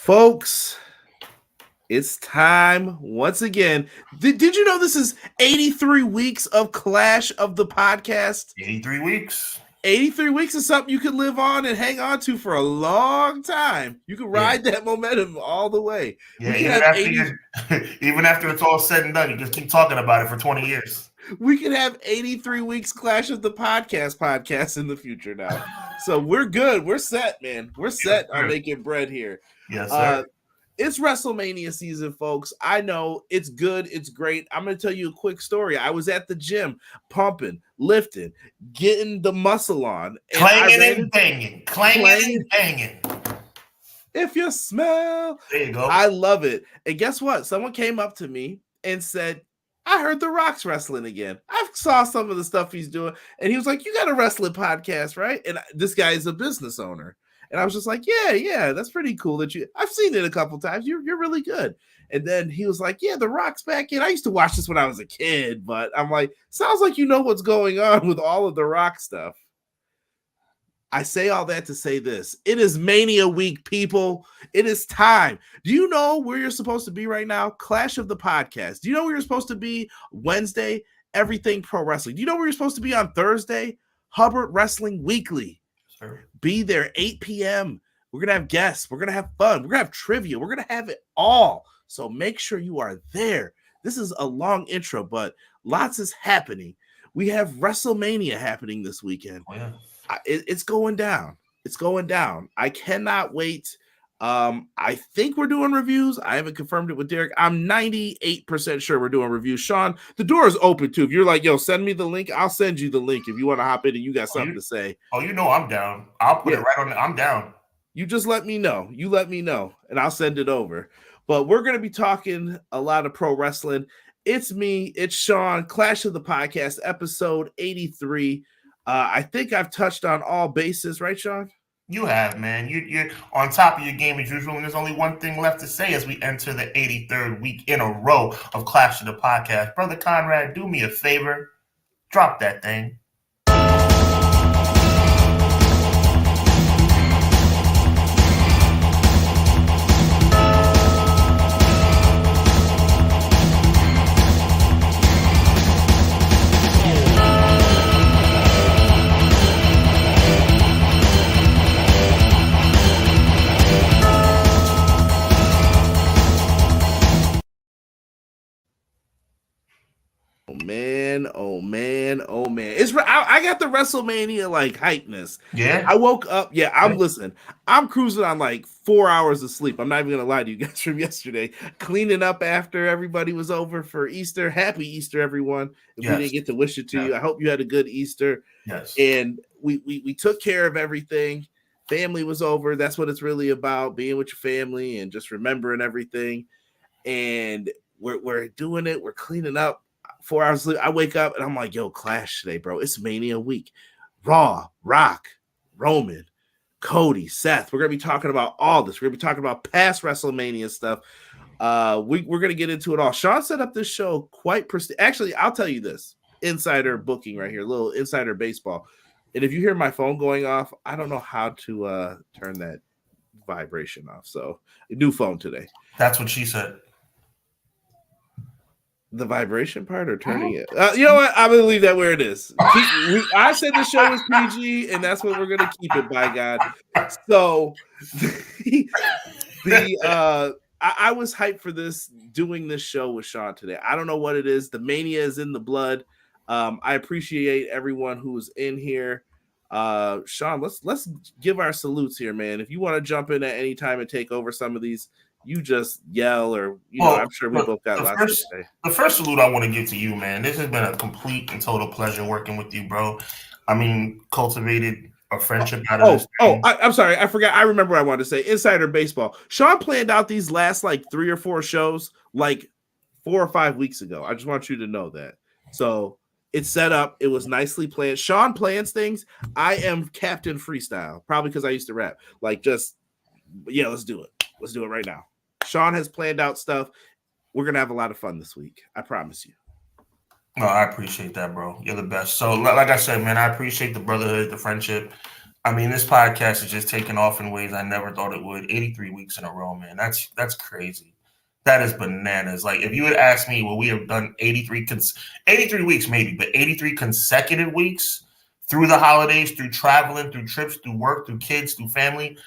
Folks, it's time once again. Did you know this is 83 weeks of Clash of the Podcast? 83 weeks. 83 weeks is something you can live on and hang on to for a long time. You can ride that momentum all the way. Yeah, even after it's all said and done, you just keep talking about it for 20 years. We can have 83 weeks Clash of the Podcast in the future now. So we're good. We're set, man. We're set on making bread here. Yes, sir. It's WrestleMania season, folks. I know it's good. It's great. I'm going to tell you a quick story. I was at the gym pumping, lifting, getting the muscle on. Clanging and banging. Clanging and banging. If you smell. There you go. I love it. And guess what? Someone came up to me and said, I heard The Rock's wrestling again. I saw some of the stuff he's doing. And he was like, you got a wrestling podcast, right? And this guy is a business owner. And I was just like, yeah, that's pretty cool I've seen it a couple times. You're really good. And then he was like, yeah, The Rock's back in. I used to watch this when I was a kid, but I'm like, sounds like you know what's going on with all of The Rock stuff. I say all that to say this. It is Mania week, people. It is time. Do you know where you're supposed to be right now? Clash of the Podcast. Do you know where you're supposed to be Wednesday? Everything Pro Wrestling. Do you know where you're supposed to be on Thursday? Hubbard Wrestling Weekly. Sure. Be there 8 p.m. We're going to have guests. We're going to have fun. We're going to have trivia. We're going to have it all. So make sure you are there. This is a long intro, but lots is happening. We have WrestleMania happening this weekend. Oh, yeah. It's going down. It's going down. I cannot wait. I think we're doing reviews. I haven't confirmed it with Derek. I'm 98% sure we're doing reviews. Sean, the door is open too. If you're like, yo, send me the link, I'll send you the link if you want to hop in and you got something to say. Oh, you know I'm down. I'll put it right on. I'm down. You just let me know. You let me know, and I'll send it over. But we're going to be talking a lot of pro wrestling. It's me. It's Sean. Clash of the Podcast, episode 83. I think I've touched on all bases, right, Sean? You have, man. You're on top of your game as usual, and there's only one thing left to say as we enter the 83rd week in a row of Clash of the Podcast. Brother Conrad, do me a favor. Drop that thing. Oh man. I got the WrestleMania like hypeness. Yeah. I woke up. Yeah, I'm cruising on like 4 hours of sleep. I'm not even gonna lie to you guys from yesterday. Cleaning up after everybody was over for Easter. Happy Easter, everyone. If we didn't get to wish it to you, I hope you had a good Easter. Yes. And we took care of everything. Family was over. That's what it's really about, being with your family and just remembering everything. And we're doing it. We're cleaning up. 4 hours sleep. I wake up and I'm like, yo, Clash today, bro. It's Mania week. Raw, Rock, Roman, Cody, Seth. We're going to be talking about all this. We're going to be talking about past WrestleMania stuff. We're going to get into it all. Sean set up this show quite Actually, I'll tell you this. Insider booking right here. A little insider baseball. And if you hear my phone going off, I don't know how to turn that vibration off. So, a new phone today. That's what she said. The vibration part or turning it? You know what? I'm going to leave that where it is. I said the show was PG, and that's what we're going to keep it, by God. So, I was hyped for doing this show with Sean today. I don't know what it is. The Mania is in the blood. I appreciate everyone who's in here. Sean, let's give our salutes here, man. If you want to jump in at any time and take over some of these, you just yell, or I'm sure we both got lots to say. The first salute I want to give to you, man. This has been a complete and total pleasure working with you, bro. I mean, cultivated a friendship out of this. I'm sorry, I forgot. I remember what I wanted to say. Insider baseball. Sean planned out these last like 3 or 4 shows like 4 or 5 weeks ago. I just want you to know that. So it's set up. It was nicely planned. Sean plans things. I am Captain Freestyle, probably because I used to rap. Like, let's do it. Let's do it right now. Sean has planned out stuff. We're going to have a lot of fun this week. I promise you. No, I appreciate that, bro. You're the best. So, like I said, man, I appreciate the brotherhood, the friendship. I mean, this podcast is just taking off in ways I never thought it would. 83 weeks in a row, man. That's crazy. That is bananas. Like, if you had asked me, well, we have done 83 weeks maybe, but 83 consecutive weeks through the holidays, through traveling, through trips, through work, through kids, through family,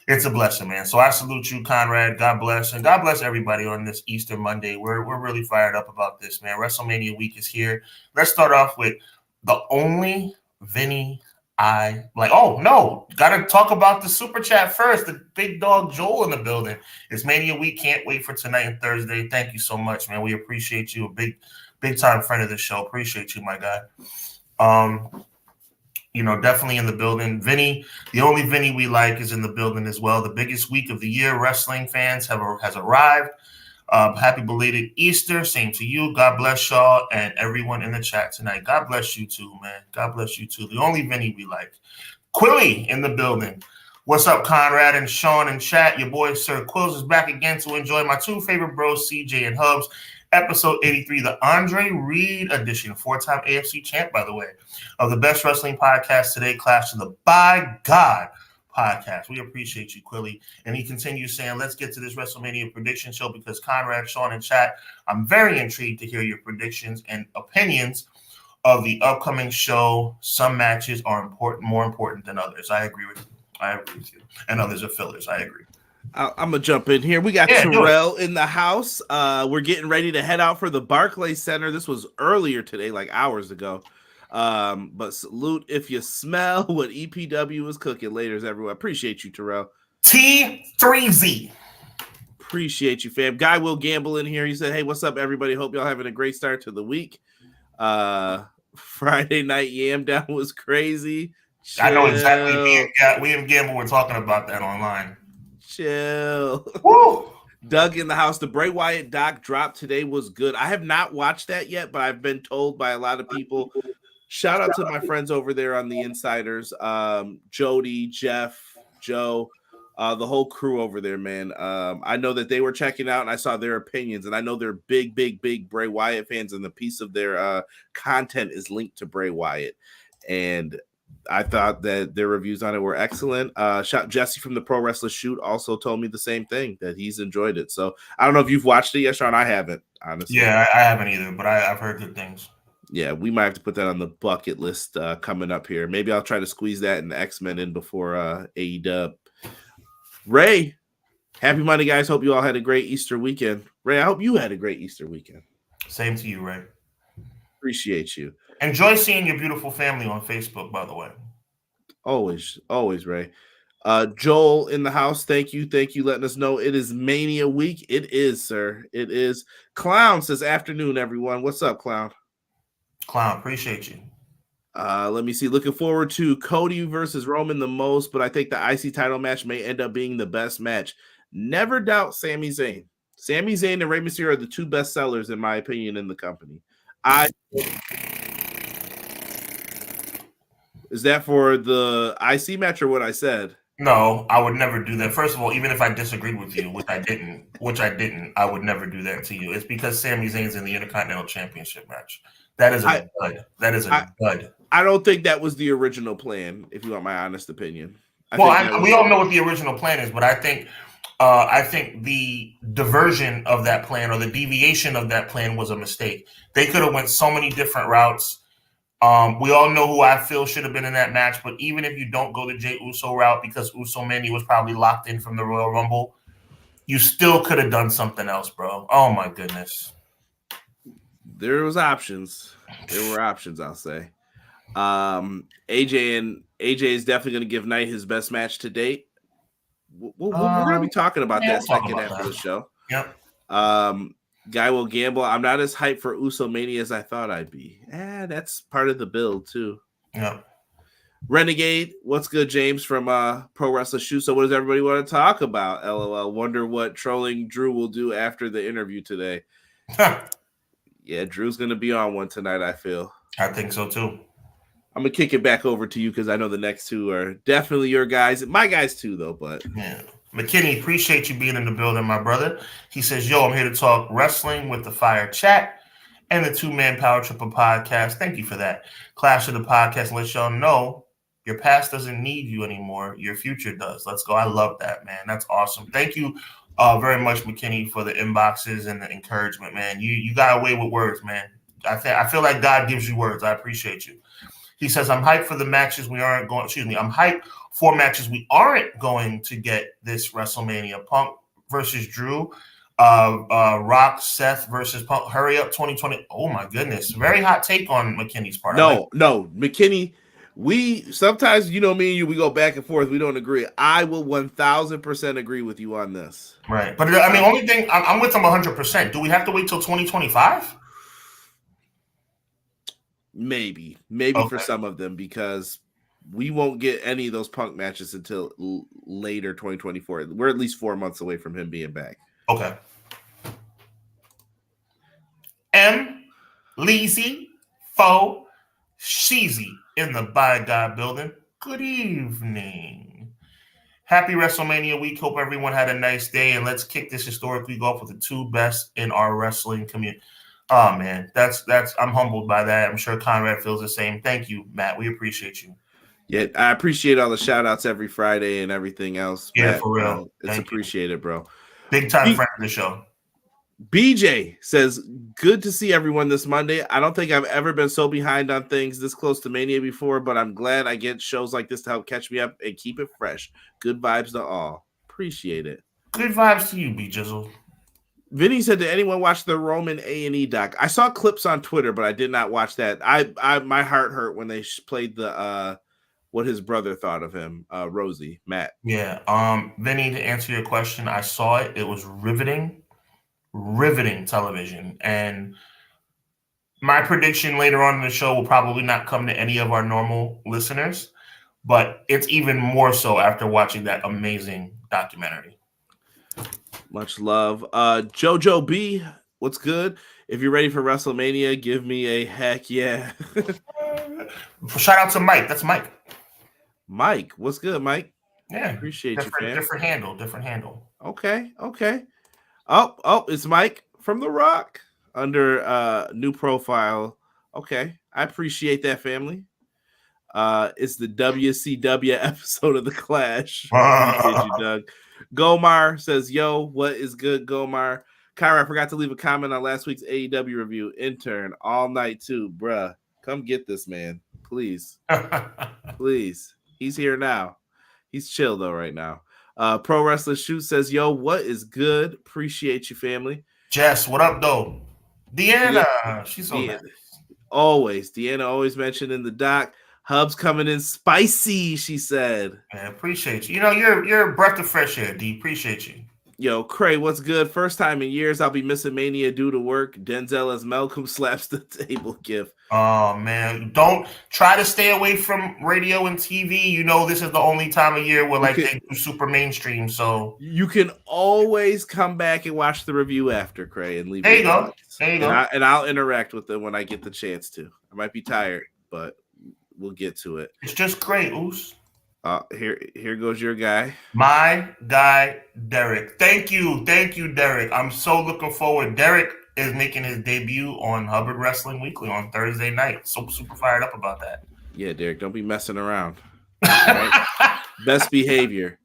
it's a blessing, man. So I salute you, Conrad. God bless, and God bless everybody on this Easter Monday. We're really fired up about this, man. WrestleMania week is here. Let's start off with the only Vinny I like. Oh no, got to talk about the super chat first. The big dog Joel in the building. It's Mania week. Can't wait for tonight and Thursday. Thank you so much, man. We appreciate you. A big time friend of the show. Appreciate you, my guy. Definitely in the building. Vinny, the only Vinny we like, is in the building as well. The biggest week of the year, wrestling fans has arrived. Happy belated Easter. Same to you. God bless y'all and everyone in the chat tonight. God bless you too, man. God bless you too. The only Vinny we like. Quilly in the building. What's up, Conrad and Sean in chat? Your boy Sir Quills is back again to enjoy my two favorite bros, CJ and Hubs. Episode 83, the Andre Reed edition, 4-time AFC champ, by the way, of the best wrestling podcast today, Clash of the By God podcast. We appreciate you, Quilly. And he continues saying, let's get to this WrestleMania prediction show because Conrad, Sean, and chat, I'm very intrigued to hear your predictions and opinions of the upcoming show. Some matches are more important than others. I agree with you. And others are fillers. I agree. I'm gonna jump in here. We got Terrell in the house. We're getting ready to head out for the Barclays Center. This was earlier today, like hours ago. But salute if you smell what EPW is cooking. Laters, everyone. Appreciate you, Terrell. T3Z. Appreciate you, fam. Guy Will Gamble in here. He said, "Hey, what's up, everybody? Hope y'all having a great start to the week." Friday night Yam Down was crazy. Chill. I know exactly. Me and Gamble were talking about that online. Chill. Woo! Doug in the house. The Bray Wyatt doc drop today was good. I have not watched that yet, but I've been told by a lot of people. Shout out to my friends over there on the Insiders. Jody, Jeff, Joe, the whole crew over there, man. I know that they were checking out and I saw their opinions, and I know they're big Bray Wyatt fans, and the piece of their content is linked to Bray Wyatt. And I thought that their reviews on it were excellent. Jesse from the Pro Wrestler Shoot also told me the same thing, that he's enjoyed it. So I don't know if you've watched it yet, Sean. I haven't, honestly. Yeah, I haven't either, but I've heard good things. Yeah, we might have to put that on the bucket list coming up here. Maybe I'll try to squeeze that and the X-Men in before AEW. Ray, happy Monday, guys. Hope you all had a great Easter weekend. Ray, I hope you had a great Easter weekend. Same to you, Ray. Appreciate you. Enjoy seeing your beautiful family on Facebook, by the way. Always, Ray. Joel in the house. Thank you, letting us know it is Mania week. It is, sir. It is. Clown says afternoon, everyone. What's up, Clown? Clown, appreciate you. Let me see. Looking forward to Cody versus Roman the most, but I think the IC title match may end up being the best match. Never doubt Sami Zayn. Sami Zayn and Rey Mysterio are the two best sellers, in my opinion, in the company. Is that for the IC match or what I said? No, I would never do that. First of all, even if I disagreed with you, which I didn't, I would never do that to you. It's because Sami Zayn's in the Intercontinental Championship match. That is a dud. That is a dud. I don't think that was the original plan, if you want my honest opinion. We all know what the original plan is, but I think the diversion of that plan or the deviation of that plan was a mistake. They could have went so many different routes. We all know who I feel should have been in that match, but even if you don't go the Jey Uso route because Uso Mania was probably locked in from the Royal Rumble, you still could have done something else, bro. Oh my goodness. There were options, I'll say. AJ is definitely going to give Knight his best match to date. We're going to be talking about that second after the show. Yep. Guy Will Gamble. I'm not as hyped for Uso Mania as I thought I'd be. That's part of the build too. Yeah. Renegade, what's good, James from Pro Wrestler Shoot? So what does everybody want to talk about? LOL. Wonder what trolling Drew will do after the interview today. Yeah, Drew's going to be on one tonight, I feel. I think so too. I'm going to kick it back over to you because I know the next two are definitely your guys. My guys too, though, but... Yeah. McKinney, appreciate you being in the building, my brother. He says, yo, I'm here to talk wrestling with the Fire Chat and the Two-Man Power Triple Podcast. Thank you for that. Clash of the Podcast lets y'all know Your past doesn't need you anymore. Your future does. Let's go. I love that, man. That's awesome. Thank you very much, McKinney, for the inboxes and the encouragement, man. You got away with words, man. I feel like God gives you words. I appreciate you. He says, I'm hyped for the matches we aren't going. Excuse me. I'm hyped for matches we aren't going to get this WrestleMania. Punk versus Drew. Rock, Seth versus Punk. Hurry up 2020. Oh my goodness. Very hot take on McKinney's part. No, McKinney. We sometimes, me and you, we go back and forth. We don't agree. I will 1,000% agree with you on this. Right. But I mean, only thing I'm with him 100%. Do we have to wait till 2025? Maybe okay. For some of them, because we won't get any of those Punk matches until later 2024. We're at least 4 months away from him being back. Okay. M. Leezy, Fo, Sheezy in the By God building. Good evening. Happy WrestleMania week. Hope everyone had a nice day, and let's kick this historic week off with the two best in our wrestling community. Oh man, that's I'm humbled by that. I'm sure Conrad feels the same. Thank you, Matt. We appreciate you. Yeah, I appreciate all the shout outs every Friday and everything else. Yeah, Matt, for real. It's appreciated, bro. Big time friend of the show. BJ says, good to see everyone this Monday. I don't think I've ever been so behind on things this close to Mania before, but I'm glad I get shows like this to help catch me up and keep it fresh. Good vibes to all. Appreciate it. Good vibes to you, B-Jizzle. Vinny said, did anyone watch the Roman A&E doc? I saw clips on Twitter, but I did not watch that. I my heart hurt when they played the what his brother thought of him, Rosie, Matt. Yeah. Vinny, to answer your question, I saw it. It was riveting television. And my prediction later on in the show will probably not come to any of our normal listeners, but it's even more so after watching that amazing documentary. Much love. Jojo B, what's good? If you're ready for WrestleMania, give me a heck yeah. Shout out to Mike. That's Mike. Mike, what's good, Mike? Yeah. Appreciate you, fam. Different handle. Okay. Oh, it's Mike from The Rock under new profile. Okay. I appreciate that, family. It's the WCW episode of The Clash. Appreciate you, Doug. Gomar says, yo, what is good, Gomar? Kyra, I forgot to leave a comment on last week's AEW review. Intern all night too, bruh. Come get this man, please. Please. He's here now. He's chill though right now. Pro Wrestler Shoot says, yo, what is good? Appreciate you, family. Jess, what up, though? Deanna, she's so nice. Always. Deanna always mentioned in the doc. Hub's coming in spicy, she said. I appreciate you. You're a breath of fresh air, D. Appreciate you. Yo, Cray, what's good? First time in years I'll be missing Mania due to work. Denzel as Malcolm slaps the table gif. Oh, man. Don't try to stay away from radio and TV. This is the only time of year where they do super mainstream. So you can always come back and watch the review after, Cray, and leave. There you go. And I'll interact with them when I get the chance to. I might be tired, but we'll get to it. It's just great, Oos. Here goes your guy. My guy, Derek. Thank you, Derek. I'm so looking forward. Derek is making his debut on Hubbard Wrestling Weekly on Thursday night. So super fired up about that. Yeah, Derek, don't be messing around. Right? Best behavior.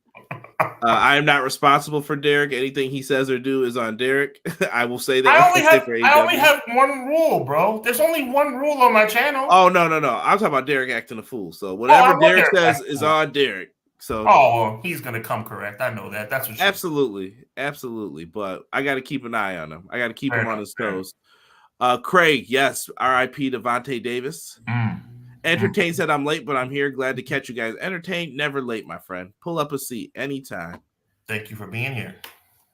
I am not responsible for Derek. Anything he says or do is on Derek. I will say that. I only have one rule, bro. There's only one rule on my channel. Oh, no. I'm talking about Derek acting a fool. So whatever Derek says is on Derek. So he's gonna come correct. I know that. That's what. Absolutely. But I got to keep an eye on him. I got to keep him on his toes. Craig, yes. R.I.P. Devontae Davis. Entertain said, I'm late, but I'm here. Glad to catch you guys. Entertain, never late, my friend. Pull up a seat anytime. Thank you for being here.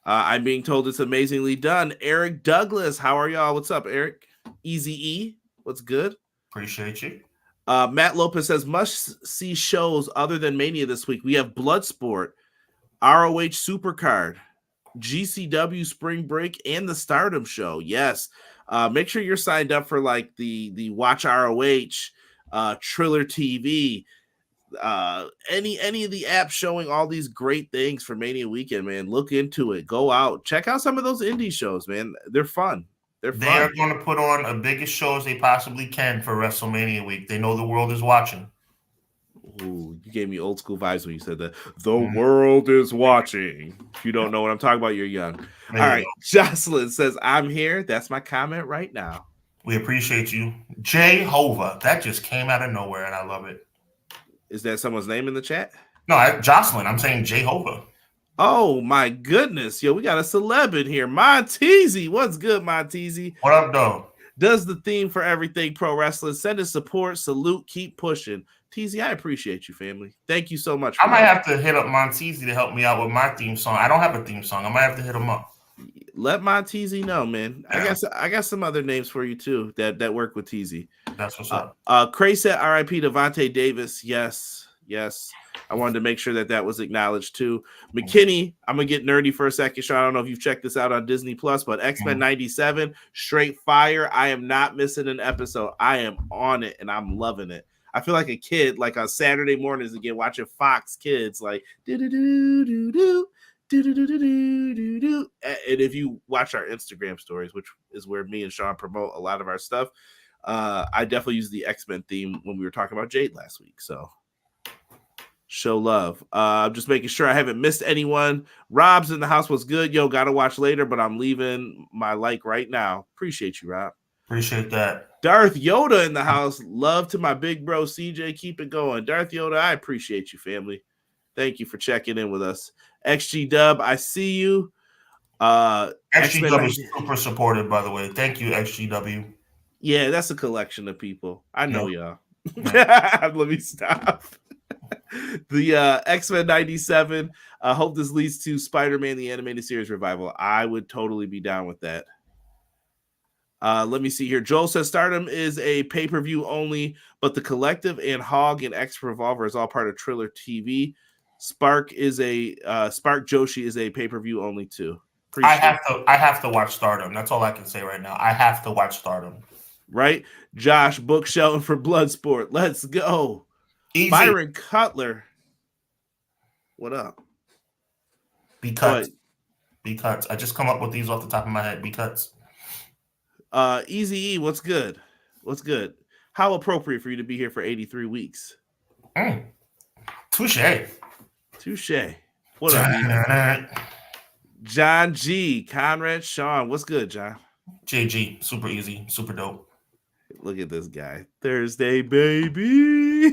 I'm being told it's amazingly done. Eric Douglas, how are y'all? What's up, Eric? Easy E, what's good? Appreciate you. Matt Lopez says, must-see shows other than Mania this week. We have Bloodsport, ROH Supercard, GCW Spring Break, and the Stardom Show. Yes. Make sure you're signed up for the Watch ROH, Triller TV, any of the apps showing all these great things for Mania weekend, man. Look into it. Go out. Check out some of those indie shows, man. They're fun. They are going to put on the biggest shows they possibly can for WrestleMania week. They know the world is watching. Ooh, you gave me old school vibes when you said that. The world is watching. If you don't know what I'm talking about, you're young. There All you right. go. Jocelyn says, I'm here. That's my comment right now. We appreciate you. Jehovah. That just came out of nowhere, and I love it. Is that someone's name in the chat? No, Jocelyn. I'm saying Jehovah. Oh, my goodness. Yo, we got a celeb in here. Monteezy. What's good, Monteezy? What up, though? Does the theme for everything pro wrestling. Send us support, salute, keep pushing. Teasy, I appreciate you, family. Thank you so much. I might have to hit up Monteezy to help me out with my theme song. I don't have a theme song. I might have to hit him up. Let Monteezy know, man. Yeah. I got some other names for you too that work with Teasy. That's what's up. Cray said R.I.P. Devontae Davis. Yes. I wanted to make sure that was acknowledged too. McKinney, I'm gonna get nerdy for a second, Sean. I don't know if you've checked this out on Disney Plus, but X-Men 97, straight fire. I am not missing an episode. I am on it and I'm loving it. I feel like a kid, like on Saturday mornings again, watching Fox Kids, like do-do-do-do-do. And if you watch our Instagram stories, which is where me and Sean promote a lot of our stuff, I definitely use the X-Men theme when we were talking about Jade last week. So show love. I'm just making sure I haven't missed anyone. Rob's in the house. Was good. Yo, gotta watch later, but I'm leaving my like right now. Appreciate you, Rob. Appreciate that. Darth Yoda in the house. Love to my big bro CJ. Keep it going. Darth Yoda, I appreciate you, family. Thank you for checking in with us. XG Dub, I see you. XGW is super supportive, by the way. Thank you, XGW. Yeah, that's a collection of people. I know y'all. Let me stop. The X-Men 97. I hope this leads to Spider-Man the Animated Series revival. I would totally be down with that. Let me see here. Joel says Stardom is a pay-per-view only, but the Collective and Hog and X Revolver is all part of Triller TV. Spark Joshi is a pay-per-view only too. I have to watch Stardom. That's all I can say right now. I have to watch Stardom. Right? Josh Book Shelton for Bloodsport. Let's go. Easy. Byron Cutler. What up? B cuts. I just come up with these off the top of my head. B cuts. Easy E, what's good? How appropriate for you to be here for 83 weeks? Touche. What up, John G, Conrad, Sean, what's good, John? JG, super easy, super dope. Look at this guy. Thursday, baby.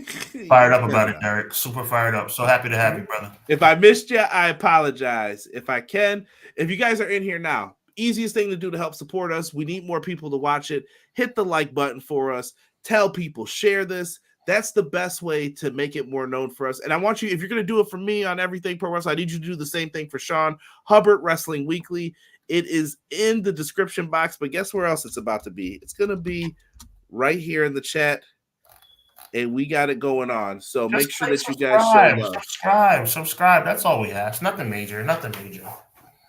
Fired up about it, Derek. Super fired up. So happy to have you, brother. If I missed you, I apologize. If you guys are in here now, easiest thing to do to help support us, we need more people to watch it. Hit the like button for us. Tell people, share this. That's the best way to make it more known for us. And I want you, if you're going to do it for me on Everything Pro Wrestling, I need you to do the same thing for Sean. Hubbard Wrestling Weekly. It is in the description box, but guess where else it's about to be? It's going to be right here in the chat, and we got it going on. So just make sure that you guys show love. Subscribe. That's all we ask. Nothing major.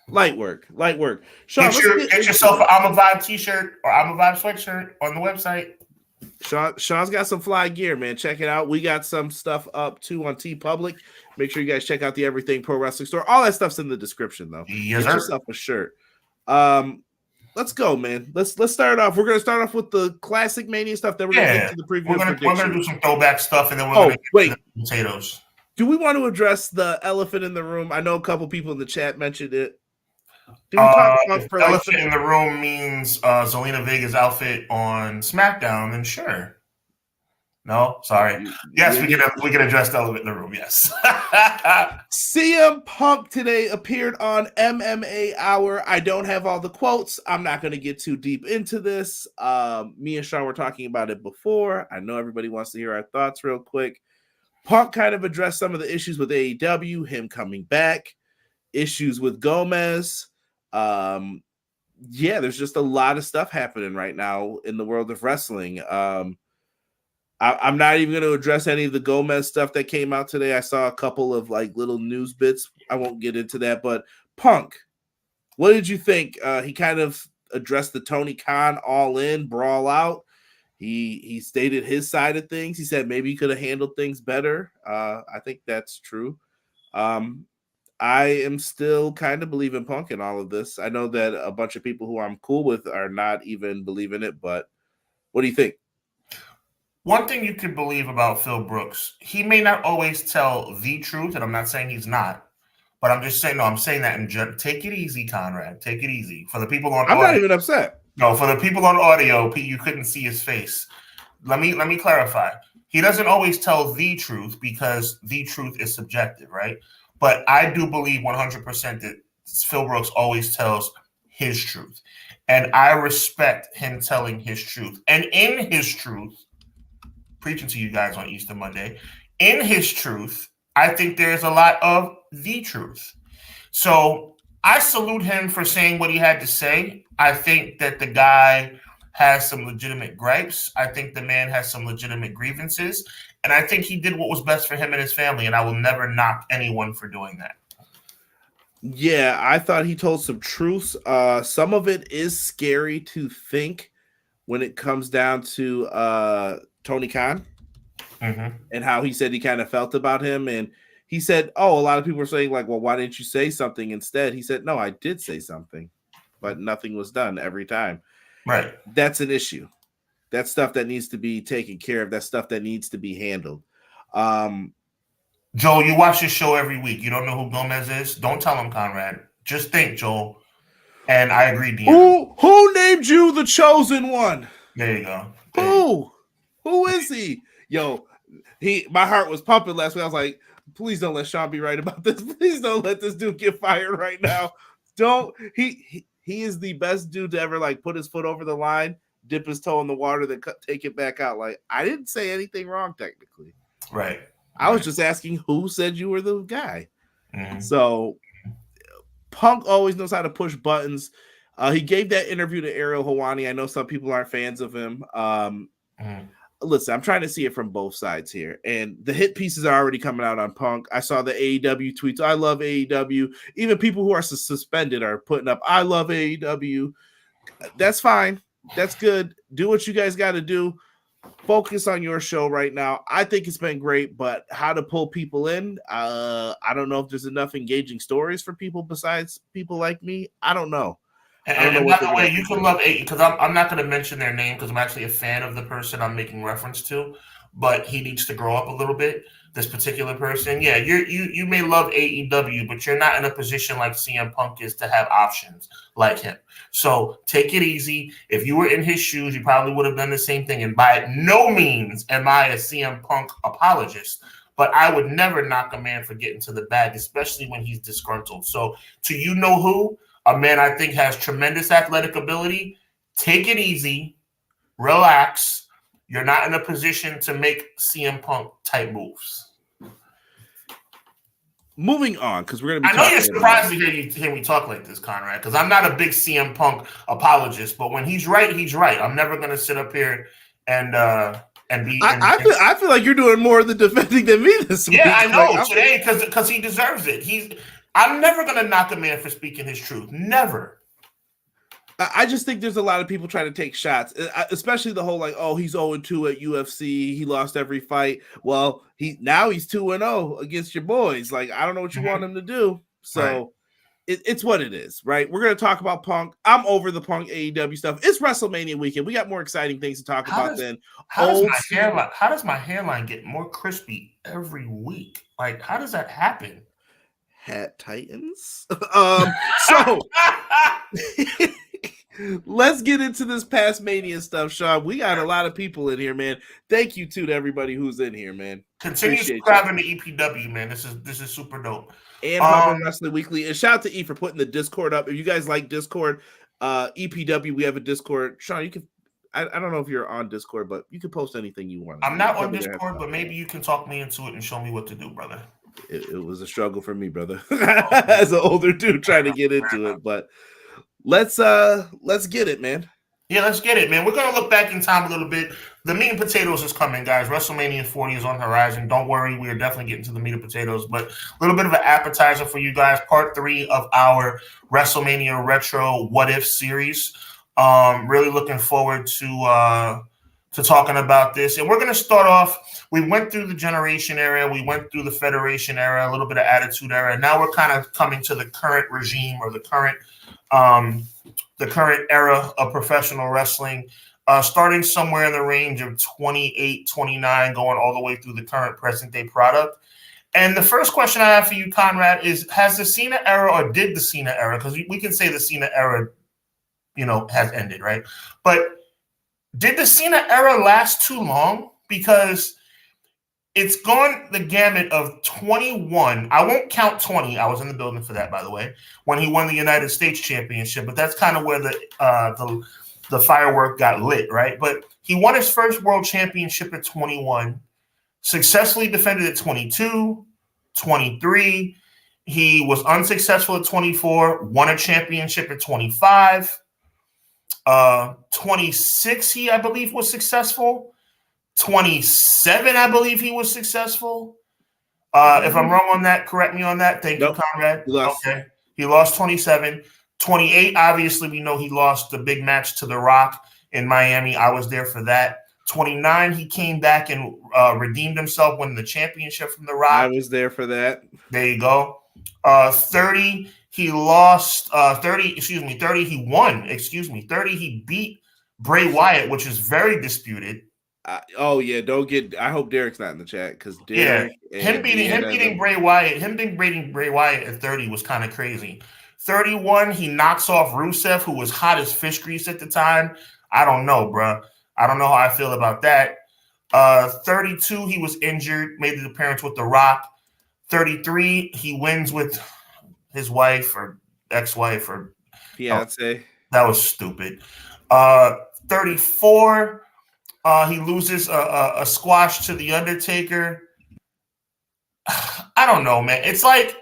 Light work. Sean, get yourself an I'm a Vibe t-shirt or I'm a Vibe sweatshirt on the website. Sean's got some fly gear, man. Check it out. We got some stuff up too on TeePublic. Make sure you guys check out the Everything Pro Wrestling store. All that stuff's in the description, though. Yes, get yourself a shirt. Let's go, man. Let's start off. We're gonna start off with the classic Mania stuff. Then we're gonna get to the preview. We're gonna do some throwback stuff, and then we're gonna get to the potatoes. Do we want to address the elephant in the room? I know a couple people in the chat mentioned it. Elephant in the room means Zelina Vega's outfit on SmackDown, and sure. No, sorry. Yes, we can address the elephant in the room. Yes. CM Punk today appeared on MMA Hour. I don't have all the quotes. I'm not going to get too deep into this. Me and Sean were talking about it before. I know everybody wants to hear our thoughts real quick. Punk kind of addressed some of the issues with AEW, him coming back, issues with Gomez. There's just a lot of stuff happening right now in the world of wrestling. I'm not even going to address any of the Gomez stuff that came out today. I saw a couple of like little news bits. I won't get into that, but Punk, what did you think? He kind of addressed the Tony Khan all in brawl out. He stated his side of things. He said maybe he could have handled things better. I think that's true. I am still kind of believing Punk in all of this. I know that a bunch of people who I'm cool with are not even believing it, but what do you think? One thing you can believe about Phil Brooks, he may not always tell the truth, and I'm not saying he's not, but I'm just saying, no, I'm saying that in general. Take it easy, Conrad. Take it easy. For the people on I'm not audio, even upset. no, for the people on audio, you couldn't see his face. Let me clarify. He doesn't always tell the truth because the truth is subjective, right? But I do believe 100% that Phil Brooks always tells his truth. And I respect him telling his truth. And in his truth, preaching to you guys on Easter Monday, in his truth, I think there's a lot of the truth. So I salute him for saying what he had to say. I think that the guy has some legitimate gripes. I think the man has some legitimate grievances. And I think he did what was best for him and his family. And I will never knock anyone for doing that. Yeah, I thought he told some truths. Some of it is scary to think when it comes down to Tony Khan and how he said he kind of felt about him. And he said, oh, a lot of people were saying, like, well, why didn't you say something instead? He said, no, I did say something, but nothing was done every time. Right. That's an issue. That's stuff that needs to be taken care of. That's stuff that needs to be handled. Joel, you watch this show every week. You don't know who Gomez is? Don't tell him, Conrad. Just think, Joel. And I agree, Deanna. Who named you the chosen one? There you go. Who is he? Yo, my heart was pumping last week. I was like, please don't let Sean be right about this. Please don't let this dude get fired right now. He is the best dude to ever like put his foot over the line, dip his toe in the water, then take it back out. Like, I didn't say anything wrong technically. Right. I was just asking who said you were the guy. Mm-hmm. So Punk always knows how to push buttons. He gave that interview to Ariel Helwani. I know some people aren't fans of him. Listen, I'm trying to see it from both sides here. And the hit pieces are already coming out on Punk. I saw the AEW tweets. I love AEW. Even people who are suspended are putting up, I love AEW. That's fine. That's good. Do what you guys got to do. Focus on your show right now. I think it's been great, but how to pull people in, I don't know if there's enough engaging stories for people besides people like me. I don't know. And by the way, you can love AEW because I'm not going to mention their name because I'm actually a fan of the person I'm making reference to, but he needs to grow up a little bit. This particular person, yeah, you may love AEW, but you're not in a position like CM Punk is to have options like him. So take it easy. If you were in his shoes, you probably would have done the same thing. And by no means am I a CM Punk apologist, but I would never knock a man for getting to the bag, especially when he's disgruntled. So to you know who, a man I think has tremendous athletic ability, take it easy, relax. You're not in a position to make CM Punk type moves. Moving on, because we're going to be. I know you're surprised to hear me talk like this, Conrad, because I'm not a big CM Punk apologist, but when he's right, he's right. I'm never going to sit up here and be. I feel like you're doing more of the defending than me this week. Yeah, I know like, today because he deserves it. I'm never going to knock a man for speaking his truth. Never. I just think there's a lot of people trying to take shots, especially the whole like, oh, he's 0-2 at UFC. He lost every fight. Well, he's 2-0 against your boys. Like, I don't know what you want him to do. So it's what it is, right? We're going to talk about Punk. I'm over the Punk AEW stuff. It's WrestleMania weekend. We got more exciting things to talk about than how does my hairline get more crispy every week? Like, how does that happen? Hat Titans. So let's get into this past Mania stuff, Sean. We got a lot of people in here, man. Thank you to everybody who's in here, man. Continue subscribing to EPW, man. This is super dope. And Hubbard Wrestling Weekly. And shout out to E for putting the Discord up. If you guys like Discord, EPW, we have a Discord. Sean, you can. I don't know if you're on Discord, but you can post anything you want. I'm not on Discord, but maybe you can talk me into it and show me what to do, brother. It was a struggle for me, brother, as an older dude trying to get into it. But let's get it, man. Yeah, let's get it, man. We're gonna look back in time a little bit. The meat and potatoes is coming, guys. WrestleMania 40 is on the horizon. Don't worry, we are definitely getting to the meat and potatoes. But a little bit of an appetizer for you guys. Part 3 of our WrestleMania Retro What If series. Really looking forward to talking about this. And we're going to start off, we went through the Generation era, we went through the Federation era, a little bit of Attitude era. Now we're kind of coming to the current regime or the current era of professional wrestling. starting somewhere in the range of 28, 29, going all the way through the current present day product. And the first question I have for you, Conrad, is has the Cena era, or did the Cena era, because we can say the Cena era, has ended, right? But did the Cena era last too long? Because it's gone the gamut of 21. I won't count 20. I was in the building for that, by the way, when he won the United States Championship. But that's kind of where the firework got lit, right? But he won his first world championship at 21, successfully defended at 22, 23. He was unsuccessful at 24, won a championship at 25. 26, I believe, was successful. 27, I believe he was successful. If I'm wrong on that, correct me on that. Thank you, Conrad. Okay. He lost 27. 28, obviously, we know he lost the big match to The Rock in Miami. I was there for that. 29, he came back and redeemed himself, winning the championship from The Rock. I was there for that. There you go. 30, he lost. 30, he won. 30, he beat Bray Wyatt, which is very disputed. I hope Derek's not in the chat, because Derek, him beating Bray Wyatt at 30 was kind of crazy. 31, he knocks off Rusev, who was hot as fish grease at the time. I don't know, bro. I don't know how I feel about that. 32, he was injured, made an appearance with The Rock. 33, he wins with his wife or ex-wife or fiance. That was stupid. 34. He loses a squash to The Undertaker. I don't know, man. It's like,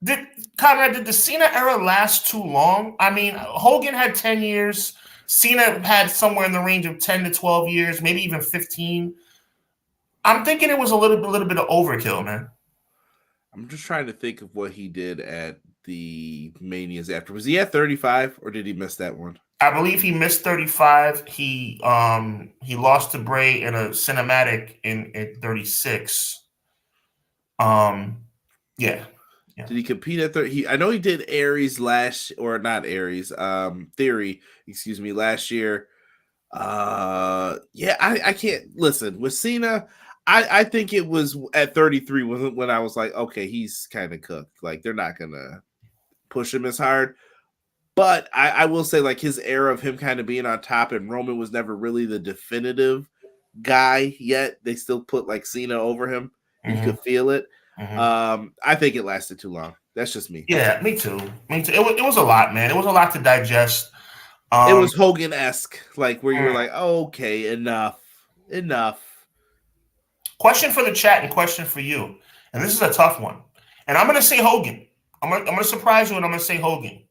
did the Cena era last too long? I mean, Hogan had 10 years. Cena had somewhere in the range of 10 to 12 years, maybe even 15. I'm thinking it was a little bit of overkill, man. I'm just trying to think of what he did at the Manias after. Was he at 35, or did he miss that one? I believe he missed 35. He lost to Bray in a cinematic in 36. Yeah. Did he compete at 30? I know he did Theory, last year. I can't listen with Cena. I think it was at 33 when I was like, okay, he's kind of cooked. Like, they're not gonna push him as hard. But I will say, like, his era of him kind of being on top, and Roman was never really the definitive guy yet. They still put like Cena over him. You could feel it. I think it lasted too long. That's just me. Yeah, me too. It was a lot, man. It was a lot to digest. It was Hogan-esque, like where you were like, oh, okay, enough. Question for the chat and question for you. And this is a tough one. And I'm going to say Hogan. I'm going to surprise you, and I'm going to say Hogan.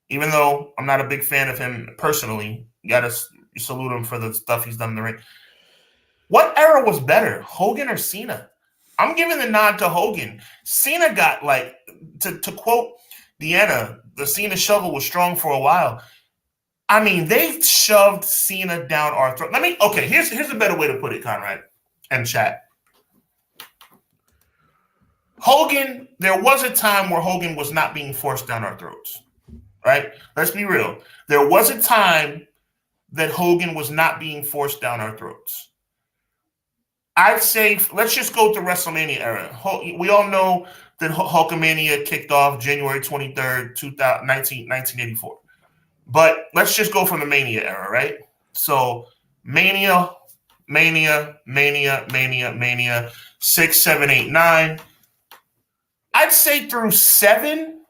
Even though I'm not a big fan of him personally, you got to salute him for the stuff he's done in the ring. What era was better, Hogan or Cena? I'm giving the nod to Hogan. Cena got, like, to quote Deanna, the Cena shovel was strong for a while. I mean, they shoved Cena down our throat. Here's a better way to put it, Conrad and chat. Hogan, there was a time where Hogan was not being forced down our throats, right? Let's be real. There was a time that Hogan was not being forced down our throats. I'd say, let's just go to WrestleMania era. We all know that Hulkamania kicked off January 23rd, 1984. But let's just go from the Mania era, right? So Mania, 6, 7, 8, 9. I'd say through seven,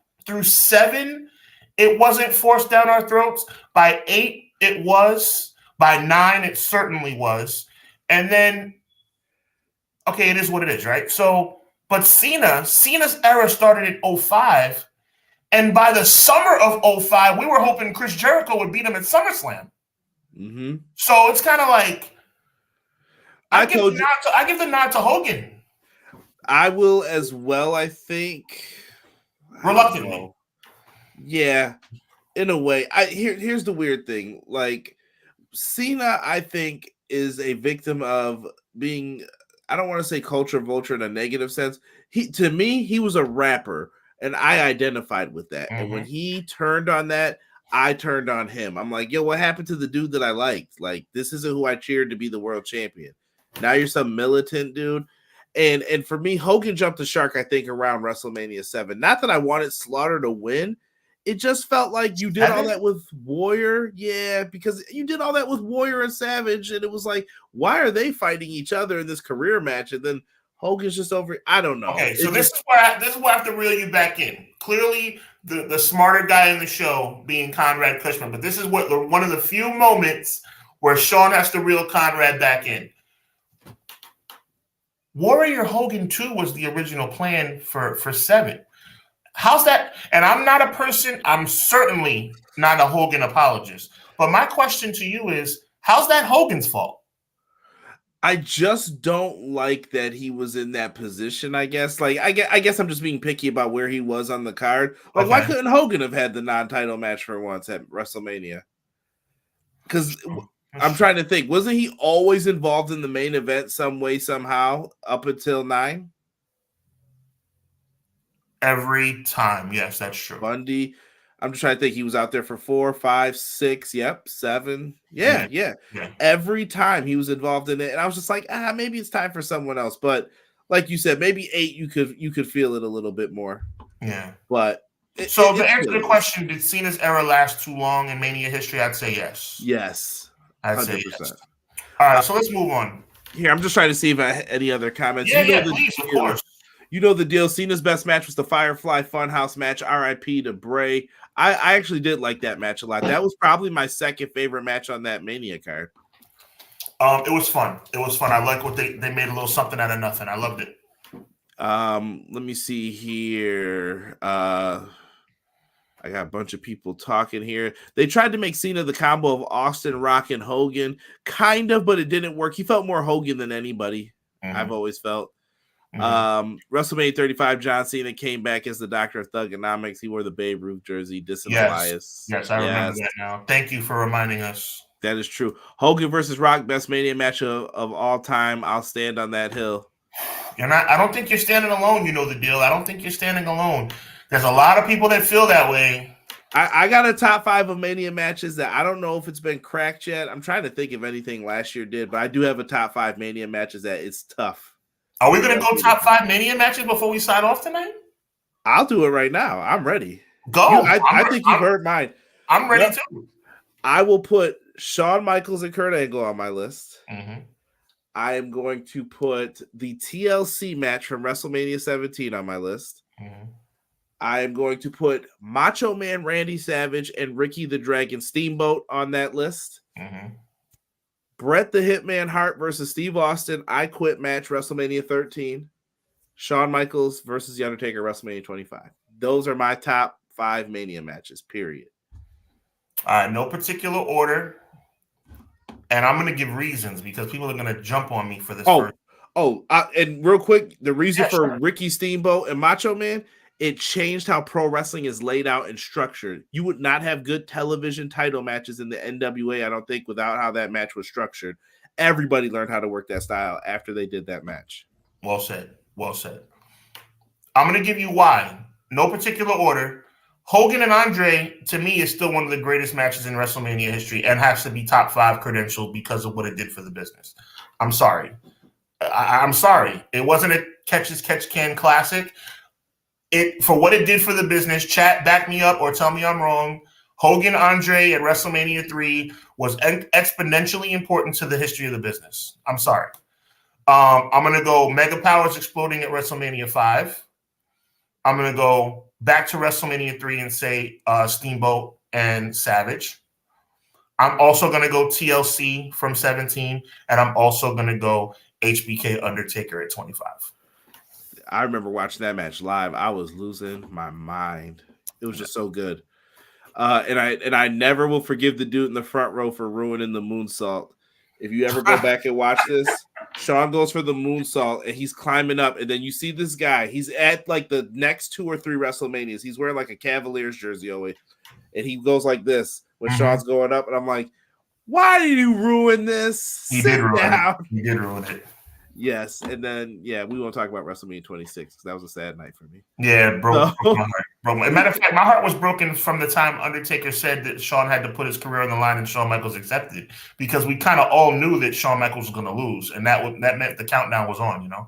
it wasn't forced down our throats. By 8, it was. By 9, it certainly was. And then, okay, it is what it is, right? So, but Cena's era started in 05. And by the summer of 05, we were hoping Chris Jericho would beat him at SummerSlam. Mm-hmm. So it's kind of like, I give the nod to Hogan. I will as well, I think. Reluctantly. Yeah, in a way. Here's the weird thing. Like, Cena, I think, is a victim of being, I don't want to say culture vulture in a negative sense. To me, he was a rapper, and I identified with that. And when he turned on that, I turned on him. I'm like, yo, what happened to the dude that I liked? Like, this isn't who I cheered to be the world champion. Now you're some militant dude. And for me, Hogan jumped the shark, I think, around WrestleMania 7. Not that I wanted Slaughter to win. It just felt like you did all that with Warrior. Yeah, because you did all that with Warrior and Savage. And it was like, why are they fighting each other in this career match? And then Hogan's just over. I don't know. Okay, so this is where I have to reel you back in. Clearly, the smarter guy in the show being Conrad Cushman, but this is one of the few moments where Sean has to reel Conrad back in. Warrior Hogan 2 was the original plan for 7. How's that? And I'm certainly not a Hogan apologist. But my question to you is, how's that Hogan's fault? I just don't like that he was in that position, I guess. Like, I guess I'm just being picky about where he was on the card. Like, why couldn't Hogan have had the non-title match for once at WrestleMania? Because I'm trying to think. Wasn't he always involved in the main event some way, somehow, up until 9? Every time. Yes, that's true. Bundy. I'm just trying to think. He was out there for 4, 5, 6. Yep, 7. Yeah. Every time he was involved in it, and I was just like, maybe it's time for someone else. But like you said, maybe 8. You could feel it a little bit more. Yeah. But to answer the question, did Cena's era last too long in Mania history? I'd say yes. Yes. I'd say yes. All right, so let's move on. Here, I'm just trying to see if I had any other comments. Please, of course. You know the deal. Cena's best match was the Firefly Funhouse match. RIP to Bray. I actually did like that match a lot. That was probably my second favorite match on that Mania card. It was fun. I like what they made a little something out of nothing. I loved it. Let me see here. I got a bunch of people talking here. They tried to make Cena the combo of Austin, Rock, and Hogan. Kind of, but it didn't work. He felt more Hogan than anybody. I've always felt. WrestleMania 35, John Cena came back as the Doctor of Thugonomics. He wore the Babe Ruth jersey, dissing Elias. Yes, I remember that now. Thank you for reminding us. That is true. Hogan versus Rock, best Mania match of all time. I'll stand on that hill. I don't think you're standing alone. You know the deal. I don't think you're standing alone. There's a lot of people that feel that way. I got a top 5 of Mania matches that I don't know if it's been cracked yet. I'm trying to think if anything last year did, but I do have a top 5 Mania matches that it's tough. Are we going to go top 5 Mania matches before we sign off tonight? I'll do it right now. I'm ready. Go. I think you've heard mine. I'm ready too. I will put Shawn Michaels and Kurt Angle on my list. I am going to put the TLC match from WrestleMania 17 on my list. I am going to put Macho Man Randy Savage and Ricky the Dragon Steamboat on that list. Bret the Hitman Hart versus Steve Austin, I Quit match, WrestleMania 13. Shawn Michaels versus The Undertaker, WrestleMania 25. Those are my top 5 Mania matches, period. No particular order. And I'm going to give reasons because people are going to jump on me for this. And real quick, the reason for Ricky Steamboat and Macho Man, it changed how pro wrestling is laid out and structured. You would not have good television title matches in the NWA, I don't think, without how that match was structured. Everybody learned how to work that style after they did that match. Well said. I'm going to give you why. No particular order. Hogan and Andre, to me, is still one of the greatest matches in WrestleMania history and has to be top 5 credentialed because of what it did for the business. I'm sorry. I'm sorry. It wasn't a catch-as-catch-can classic. For what it did for the business, chat, back me up or tell me I'm wrong. Hogan Andre at WrestleMania 3 was exponentially important to the history of the business. I'm sorry. I'm going to go Mega Powers exploding at WrestleMania 5. I'm going to go back to WrestleMania 3 and say Steamboat and Savage. I'm also going to go TLC from 17, and I'm also going to go HBK Undertaker at 25. I remember watching that match live. I was losing my mind. It was just so good. And I never will forgive the dude in the front row for ruining the moonsault. If you ever go back and watch this, Shawn goes for the moonsault and he's climbing up, and then you see this guy. He's at like the next 2 or 3 WrestleManias. He's wearing like a Cavaliers jersey always, and he goes like this when Shawn's going up, and I'm like, why did you ruin this? He did ruin it. Yes, and then we won't talk about WrestleMania 26 because that was a sad night for me. Yeah, broke my heart. Bro, matter of fact, my heart was broken from the time Undertaker said that Shawn had to put his career on the line and Shawn Michaels accepted, because we kind of all knew that Shawn Michaels was going to lose, and that meant the countdown was on, you know?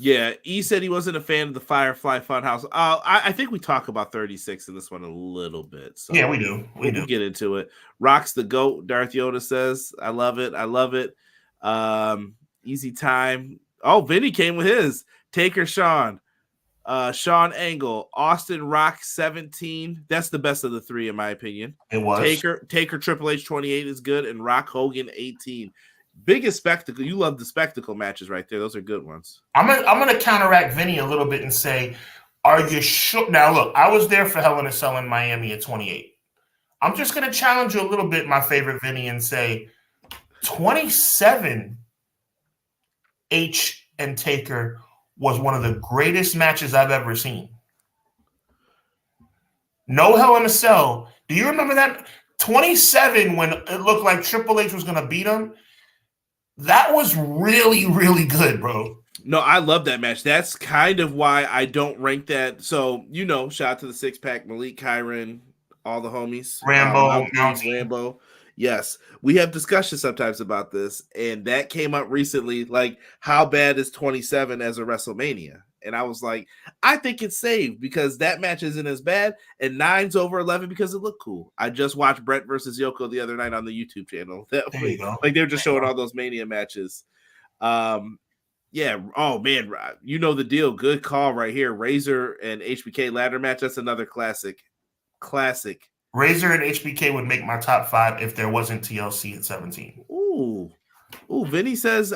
Yeah, E said he wasn't a fan of the Firefly Funhouse. I think we talk about 36 in this one a little bit. So yeah, we do. We'll get into it. Rock's the GOAT, Darth Yoda says. I love it. I love it. Easy time. Oh, Vinny came with his. Taker Shawn. Sean Angle, Austin Rock 17. That's the best of the three, in my opinion. It was. Taker Triple H 28 is good, and Rock Hogan 18. Biggest spectacle. You love the spectacle matches right there. Those are good ones. I'm gonna counteract Vinny a little bit and say, are you sure? Now, look, I was there for Hell in a Cell in Miami at 28. I'm just gonna challenge you a little bit, my favorite Vinny, and say 27 H and Taker was one of the greatest matches I've ever seen. No Hell in a Cell. Do you remember that? 27, when it looked like Triple H was going to beat him. That was really, really good, bro. No, I love that match. That's kind of why I don't rank that. So, shout out to the six pack, Malik, Kyron, all the homies. Rambo. Yes, we have discussions sometimes about this, and that came up recently. Like, how bad is 27 as a WrestleMania? And I was like, I think it's saved because that match isn't as bad, and 9's over 11 because it looked cool. I just watched Brett versus Yoko the other night on the YouTube channel. Like, they were just showing all those Mania matches. Yeah. Oh man, you know the deal. Good call right here. Razor and HBK ladder match. That's another classic. Razor and HBK would make my top 5 if there wasn't TLC at 17. Ooh, Vinny says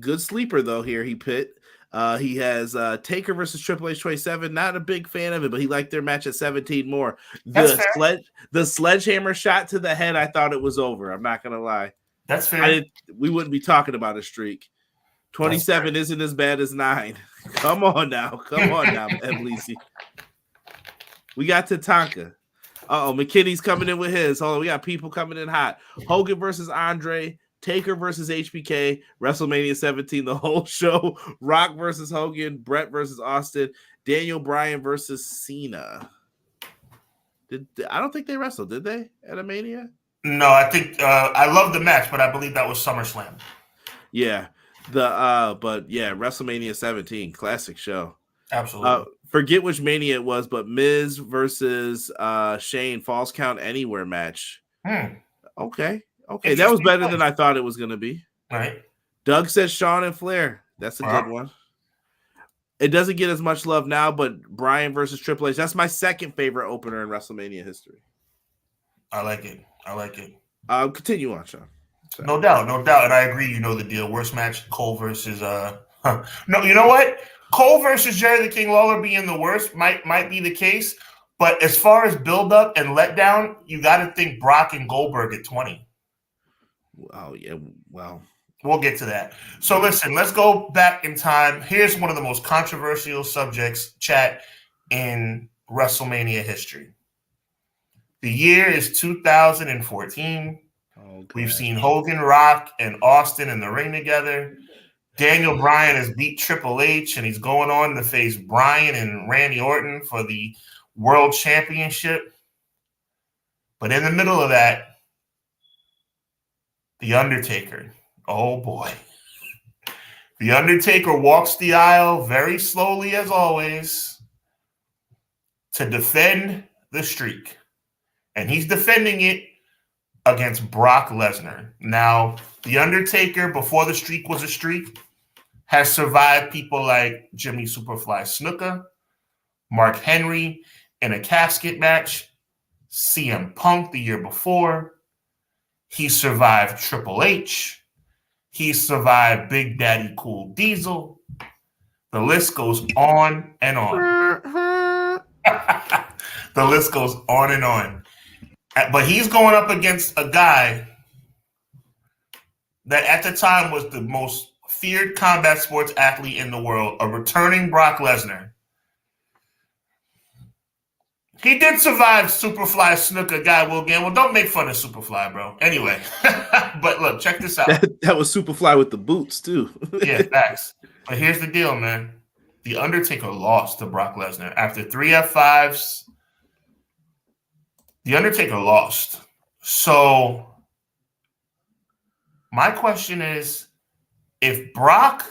good sleeper though. Here he pit. He has Taker versus Triple H 27. Not a big fan of it, but he liked their match at 17 more. The sledgehammer shot to the head. I thought it was over. I'm not gonna lie. That's fair. We wouldn't be talking about a streak. 27 isn't as bad as 9. Come on now, Eblisi. We got Tatanka. McKinney's coming in with his. Hold on, we got people coming in hot. Hogan versus Andre, Taker versus HBK, WrestleMania 17, the whole show. Rock versus Hogan, Brett versus Austin, Daniel Bryan versus Cena. I don't think they wrestled, did they, at a Mania? No, I think I love the match, but I believe that was SummerSlam. Yeah. WrestleMania 17, classic show. Absolutely. Forget which Mania it was, but Miz versus Shane, Falls Count Anywhere match. Okay, that was better than I thought it was going to be. Right. Doug says Shawn and Flair. That's a good one. It doesn't get as much love now, but Bryan versus Triple H. That's my second favorite opener in WrestleMania history. I like it. Continue on, Sean. Sorry. No doubt. And I agree, you know the deal. Worst match, Cole versus No, you know what? Cole versus Jerry the King Lawler being the worst might be the case, but as far as build up and letdown, you got to think Brock and Goldberg at 20. Oh yeah, well, we'll get to that. So listen, let's go back in time. Here's one of the most controversial subjects, chat, in WrestleMania history. The year is 2014. We've seen Hogan, Rock, and Austin in the ring together. Daniel Bryan has beat Triple H, and he's going on to face Bryan and Randy Orton for the World Championship. But in the middle of that, The Undertaker. Oh, boy. The Undertaker walks the aisle very slowly, as always, to defend the streak. And he's defending it against Brock Lesnar. Now, The Undertaker, before the streak was a streak, has survived people like Jimmy Superfly Snuka, Mark Henry in a casket match, CM Punk the year before. He survived Triple H. He survived Big Daddy Cool Diesel. The list goes on and on. The list goes on and on. But he's going up against a guy that at the time was the most feared combat sports athlete in the world, a returning Brock Lesnar. He did survive Superfly Snuka, Guy Will Gamble. Don't make fun of Superfly, bro. Anyway, but look, check this out. That was Superfly with the boots, too. Yeah, facts. But here's the deal, man. The Undertaker lost to Brock Lesnar after 3 F5s. The Undertaker lost. So my question is, if Brock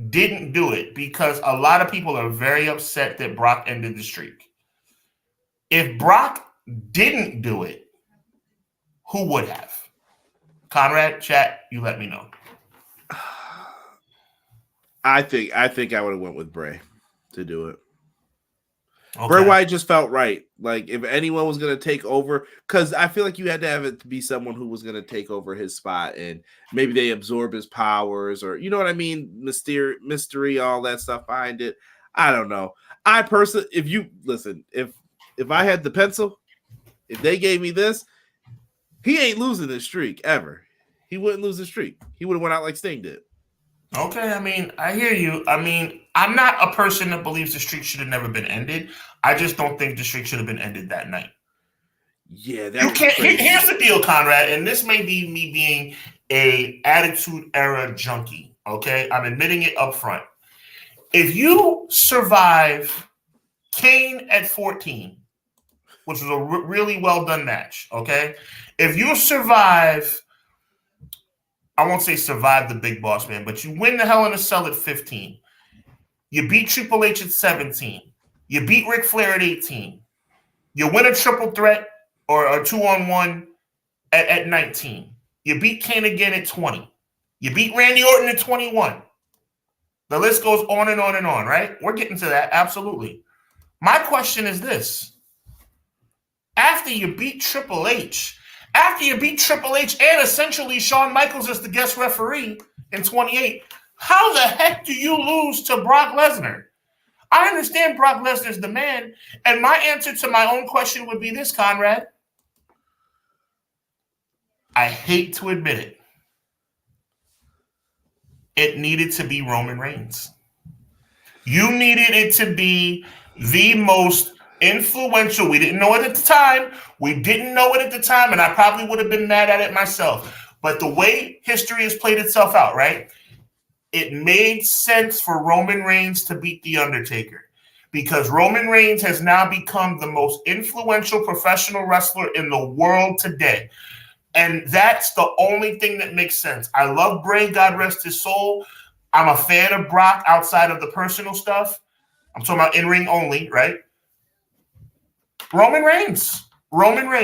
didn't do it, because a lot of people are very upset that Brock ended the streak. If Brock didn't do it, who would have? Conrad, chat, you let me know. I think I would have went with Bray to do it. Okay. Bray Wyatt just felt right. Like if anyone was going to take over, because I feel like you had to have it to be someone who was going to take over his spot, and maybe they absorb his powers, or you know what I mean, mystery, all that stuff behind it. I don't know. I personally, if I had the pencil, if they gave me this, he ain't losing this streak ever. He wouldn't lose the streak. He would have went out like Sting did. Okay, I mean, I hear you. I mean, I'm not a person that believes the streak should have never been ended. I just don't think the streak should have been ended that night. Yeah, you can't. Here's the deal, Conrad, and this may be me being a attitude era junkie. Okay, I'm admitting it up front. If you survive Kane at 14, which was a really well done match, okay, if you survive. I won't say survive the Big Boss Man, but you win the Hell in a Cell at 15. You beat Triple H at 17. You beat Ric Flair at 18. You win a triple threat or a 2-on-1 at 19. You beat Kane again at 20. You beat Randy Orton at 21. The list goes on and on and on, right? We're getting to that, absolutely. My question is this. After you beat Triple H, and essentially Shawn Michaels as the guest referee in 28, how the heck do you lose to Brock Lesnar? I understand Brock Lesnar's the man, and my answer to my own question would be this, Conrad. I hate to admit it. It needed to be Roman Reigns. You needed it to be the most influential. We didn't know it at the time. And I probably would have been mad at it myself. But the way history has played itself out, right? It made sense for Roman Reigns to beat The Undertaker because Roman Reigns has now become the most influential professional wrestler in the world today. And that's the only thing that makes sense. I love Bray, God rest his soul. I'm a fan of Brock outside of the personal stuff. I'm talking about in-ring only, right? Roman Reigns at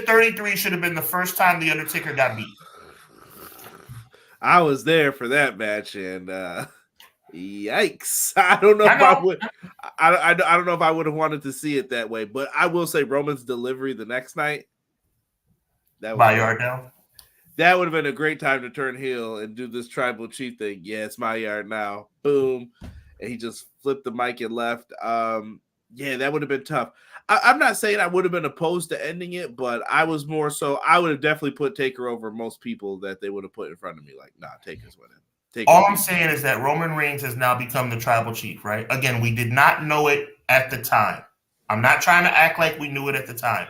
33 should have been the first time The Undertaker got beat. I was there for that match, and yikes! I don't know if I would. I don't know if I would have wanted to see it that way, but I will say Roman's delivery the next night. By Yardell. That would have been a great time to turn heel and do this tribal chief thing. Yeah, it's my yard now. Boom, and he just flipped the mic and left. Yeah, that would have been tough. I'm not saying I would have been opposed to ending it, but I was more so I would have definitely put Taker over most people that they would have put in front of me. Like, nah, Taker's winning. All I'm saying is that Roman Reigns has now become the tribal chief, right? Again, we did not know it at the time. I'm not trying to act like we knew it at the time.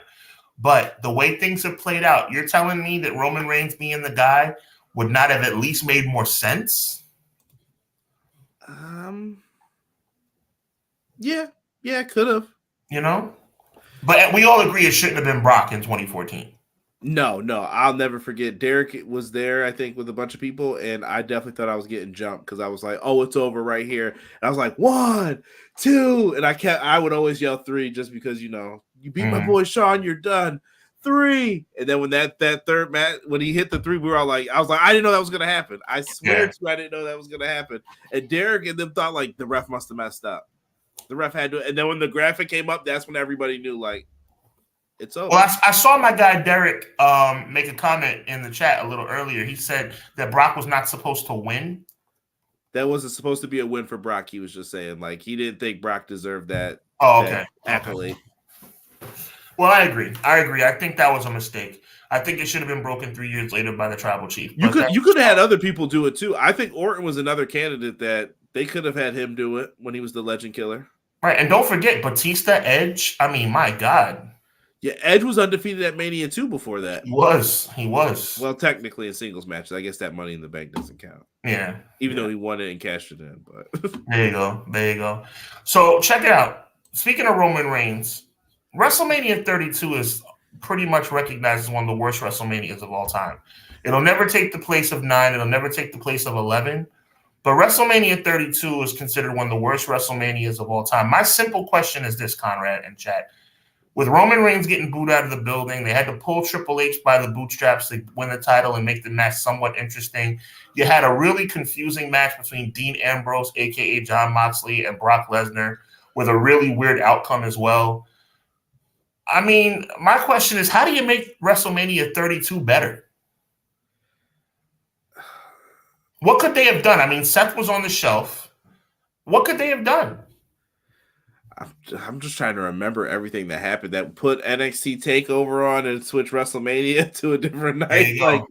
But the way things have played out, you're telling me that Roman Reigns being the guy would not have at least made more sense? Yeah, could have. You know? But we all agree it shouldn't have been Brock in 2014. No, I'll never forget. Derek was there, I think, with a bunch of people, and I definitely thought I was getting jumped because I was like, "Oh, it's over right here." And I was like, 1, 2, and I would always yell 3 just because you beat my boy Sean, you're done. 3, and then when that third match, when he hit the 3, we were all like, I was like, I didn't know that was gonna happen. I swear to you, I didn't know that was gonna happen. And Derek and them thought like the ref must have messed up. The ref had to, and then when the graphic came up, that's when everybody knew like it's over. Well, I saw my guy Derek make a comment in the chat a little earlier. He said that Brock was not supposed to win. That wasn't supposed to be a win for Brock. He was just saying like he didn't think Brock deserved that. Oh, okay. Accolade. Well, I agree. I think that was a mistake. I think it should have been broken 3 years later by the tribal chief. You could have had other people do it too. I think Orton was another candidate that they could have had him do it when he was the Legend Killer. Right, and don't forget Batista, Edge. I mean, my God. Yeah, Edge was undefeated at Mania 2 before that. He was. Well, technically in singles matches. I guess that Money in the Bank doesn't count. Yeah. Even though he won it and cashed it in. But There you go. There you go. So check it out. Speaking of Roman Reigns, WrestleMania 32 is pretty much recognized as one of the worst WrestleManias of all time. It'll never take the place of 9. It'll never take the place of 11. But WrestleMania 32 is considered one of the worst WrestleManias of all time. My simple question is this, Conrad and chat. With Roman Reigns getting booed out of the building, they had to pull Triple H by the bootstraps to win the title and make the match somewhat interesting. You had a really confusing match between Dean Ambrose, a.k.a. Jon Moxley, and Brock Lesnar with a really weird outcome as well. I mean, my question is, how do you make WrestleMania 32 better? What could they have done? I mean, Seth was on the shelf. What could they have done? I'm just trying to remember everything that happened that put NXT TakeOver on and switch WrestleMania to a different night. Like,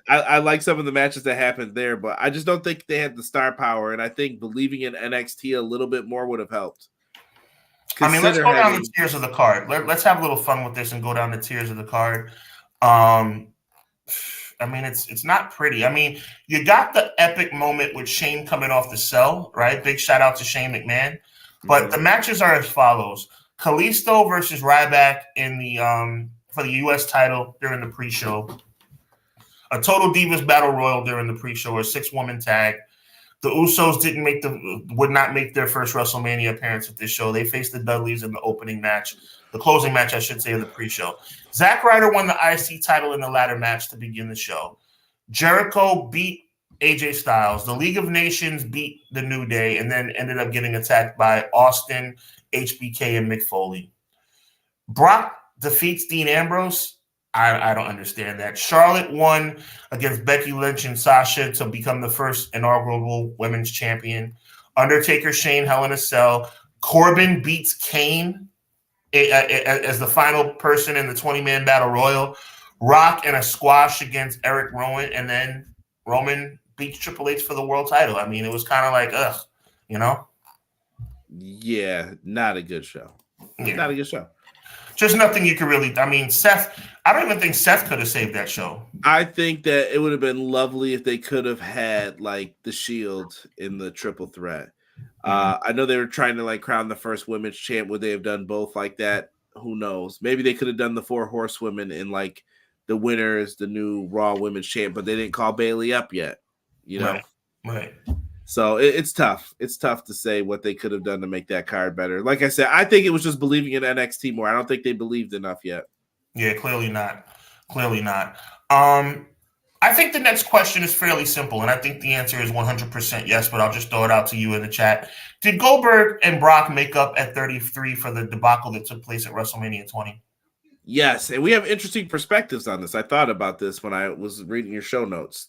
I like some of the matches that happened there, but I just don't think they had the star power. And I think believing in NXT a little bit more would have helped. I mean, let's go down the tiers of the card. Let's have a little fun with this and go down the tiers of the card. I mean, it's not pretty. I mean, you got the epic moment with Shane coming off the cell, right? Big shout out to Shane McMahon. But the matches are as follows: Kalisto versus Ryback in the for the U.S. title during the pre-show. A Total Divas Battle Royal during the pre-show, a 6-woman tag. The Usos would not make their first WrestleMania appearance at this show. They faced the Dudleys in the opening match, the closing match, I should say, of the pre-show. Zack Ryder won the IC title in the ladder match to begin the show. Jericho beat AJ Styles. The League of Nations beat the New Day and then ended up getting attacked by Austin, HBK, and Mick Foley. Brock defeats Dean Ambrose. I don't understand that. Charlotte won against Becky Lynch and Sasha to become the first inaugural women's champion. Undertaker, Shane, Hell in a Cell. Corbin beats Kane as the final person in the 20-man battle royal. Rock in a squash against Eric Rowan, and then Roman beats Triple H for the world title. I mean, it was kind of like, ugh, you know? Yeah, not a good show. Yeah. Not a good show. Just nothing you could really. I mean, Seth. I don't even think Seth could have saved that show. I think that it would have been lovely if they could have had like the Shield in the triple threat. I know they were trying to like crown the first women's champ. Would they have done both like that? Who knows? Maybe they could have done the 4 horsewomen in like the winners, the new Raw women's champ, but they didn't call Bayley up yet. You know, right. So it's tough. It's tough to say what they could have done to make that card better. Like I said, I think it was just believing in NXT more. I don't think they believed enough yet. Yeah, clearly not. Clearly not. I think the next question is fairly simple, and I think the answer is 100% yes, but I'll just throw it out to you in the chat. Did Goldberg and Brock make up at 33 for the debacle that took place at WrestleMania 20? Yes, and we have interesting perspectives on this. I thought about this when I was reading your show notes.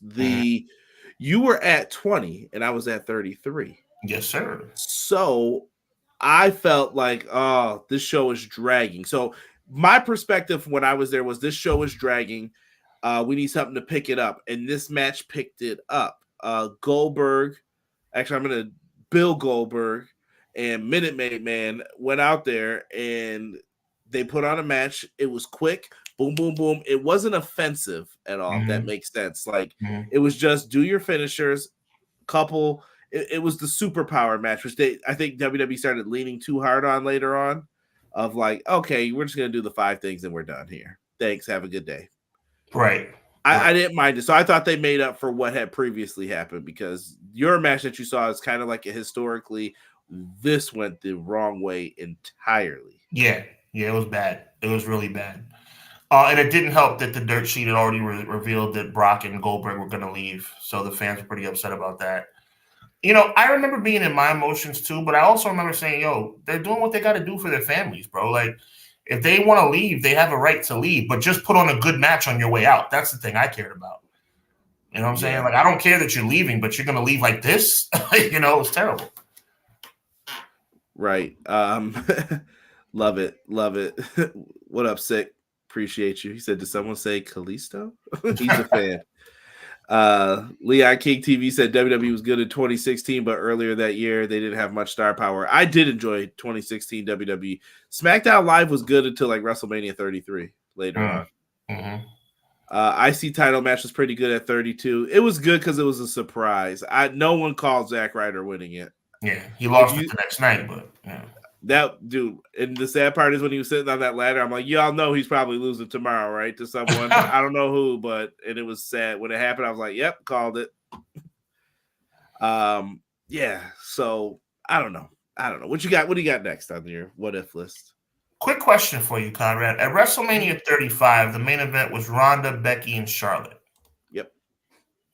You were at 20 and I was at 33. Yes, sir. So I felt like, oh, this show is dragging. So my perspective when I was there was this show is dragging. We need something to pick it up. And this match picked it up. Goldberg, actually, Bill Goldberg and Minute Maid Man went out there and they put on a match. It was quick. Boom, boom, boom. It wasn't offensive at all. If that makes sense. Like it was just do your finishers, couple. It was the superpower match, which I think WWE started leaning too hard on later on. Of like, okay, we're just gonna do the 5 things and we're done here. Thanks. Have a good day. Right. I didn't mind it. So I thought they made up for what had previously happened because your match that you saw is kind of like historically. This went the wrong way entirely. Yeah, it was bad. It was really bad. And it didn't help that the dirt sheet had already revealed that Brock and Goldberg were going to leave. So the fans were pretty upset about that. You know, I remember being in my emotions too, but I also remember saying, yo, they're doing what they got to do for their families, bro. Like, if they want to leave, they have a right to leave, but just put on a good match on your way out. That's the thing I cared about. You know what I'm saying? Like, I don't care that you're leaving, but you're going to leave like this. You know, it's terrible. Right. Love it. Love it. What up, Sick? Appreciate you. He said, did someone say Kalisto? He's a fan. Leon King TV said WWE was good in 2016, but earlier that year they didn't have much star power. I did enjoy 2016 WWE. SmackDown Live was good until like WrestleMania 33 later on. Mm-hmm. IC title match was pretty good at 32. It was good because it was a surprise. No one called Zack Ryder winning it. Yeah, he lost it the next night, but yeah. That dude, and the sad part is when he was sitting on that ladder, I'm like, y'all know he's probably losing tomorrow, right? To someone. I don't know who, and it was sad. When it happened, I was like, yep, called it. Yeah, so I don't know. What do you got next on your what if list? Quick question for you, Conrad. At WrestleMania 35, the main event was Ronda, Becky, and Charlotte. Yep.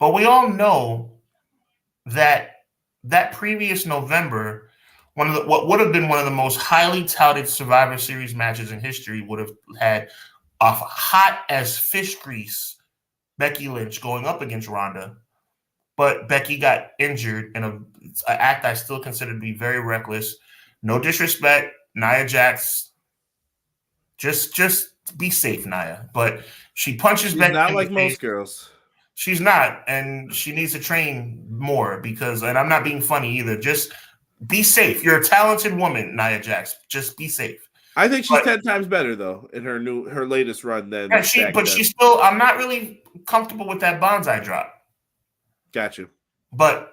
But we all know that previous November, what would have been one of the most highly touted Survivor Series matches in history would have had a hot as fish grease Becky Lynch going up against Ronda. But Becky got injured in an act I still consider to be very reckless. No disrespect, Nia Jax. Just be safe, Nia. But she punches Becky. Not like most girls. She's not, and she needs to train more and I'm not being funny either. Just be safe. You're a talented woman, Nia Jax. Just be safe. I think she's 10 times better though in her latest run than. Yeah, she's still. I'm not really comfortable with that bonsai drop. Got you. But